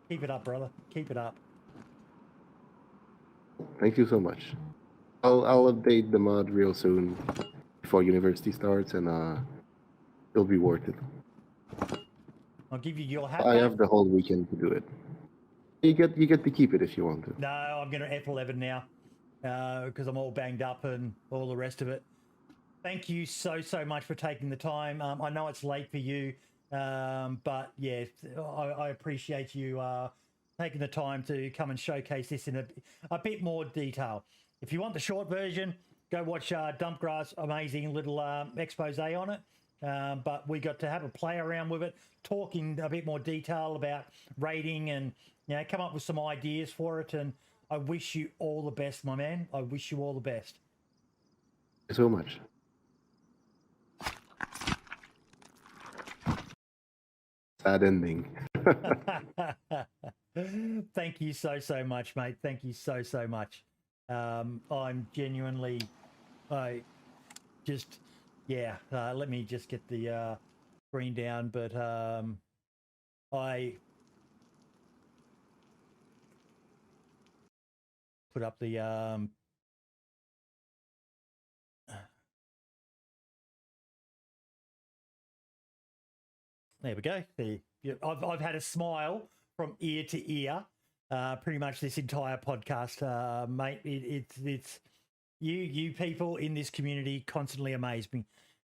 Keep it up, brother. Keep it up. Thank you so much. I'll update the mod real soon before university starts, and it'll be worth it. I'll give you your hat I back. have the whole weekend to do it. You get to keep it if you want to. No, I'm going to F11 now, because I'm all banged up and all the rest of it. Thank you so much for taking the time. I know it's late for you, but yeah, I appreciate you taking the time to come and showcase this in a bit more detail. If you want the short version, go watch Dumpgrass' amazing little expose on it. But we got to have a play around with it, talking a bit more detail about rating, and, you know, come up with some ideas for it. And I wish you all the best, my man. I wish you all the best. Thank you so much. Sad ending. Thank you so much, mate. Thank you so much. I'm genuinely, just, yeah. Let me just get the screen down, but put up the there we go. I've had a smile from ear to ear, pretty much this entire podcast, mate. It's you people in this community constantly amaze me.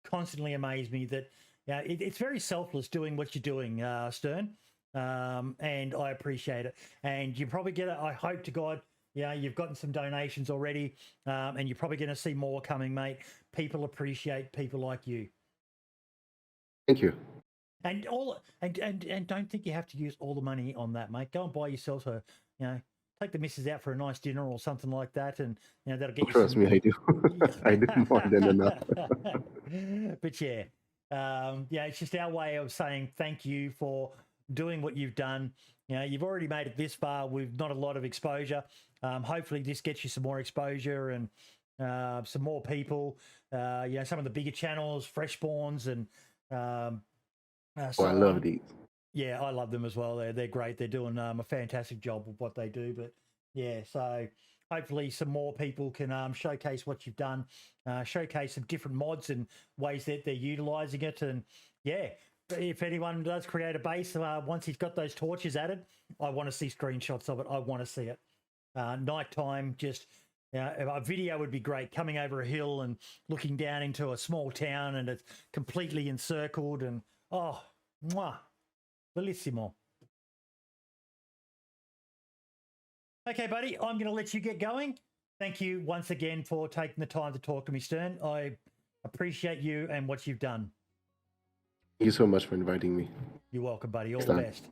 Constantly amaze me that it's very selfless doing what you're doing, Stern, and I appreciate it. And you probably get I hope to God, you've gotten some donations already, and you're probably going to see more coming, mate. People appreciate people like you. Thank you. And and don't think you have to use all the money on that, mate. Go and buy yourself a, take the missus out for a nice dinner or something like that, and that'll get you. Trust me, I do. I do more than enough. But it's just our way of saying thank you for doing what you've done. You've already made it this far with not a lot of exposure. Hopefully, this gets you some more exposure and some more people. Some of the bigger channels, Freshborns, and. I love these. Yeah, I love them as well. They're great. They're doing a fantastic job of what they do. But so hopefully some more people can showcase what you've done, showcase some different mods and ways that they're utilizing it. And if anyone does create a base, once he's got those torches added, I want to see screenshots of it. I want to see it. Nighttime, just a video would be great. Coming over a hill and looking down into a small town, and it's completely encircled. And bellissimo. Okay, buddy, I'm going to let you get going. Thank you once again for taking the time to talk to me, Stern. I appreciate you and what you've done. Thank you so much for inviting me. You're welcome, buddy. All the best.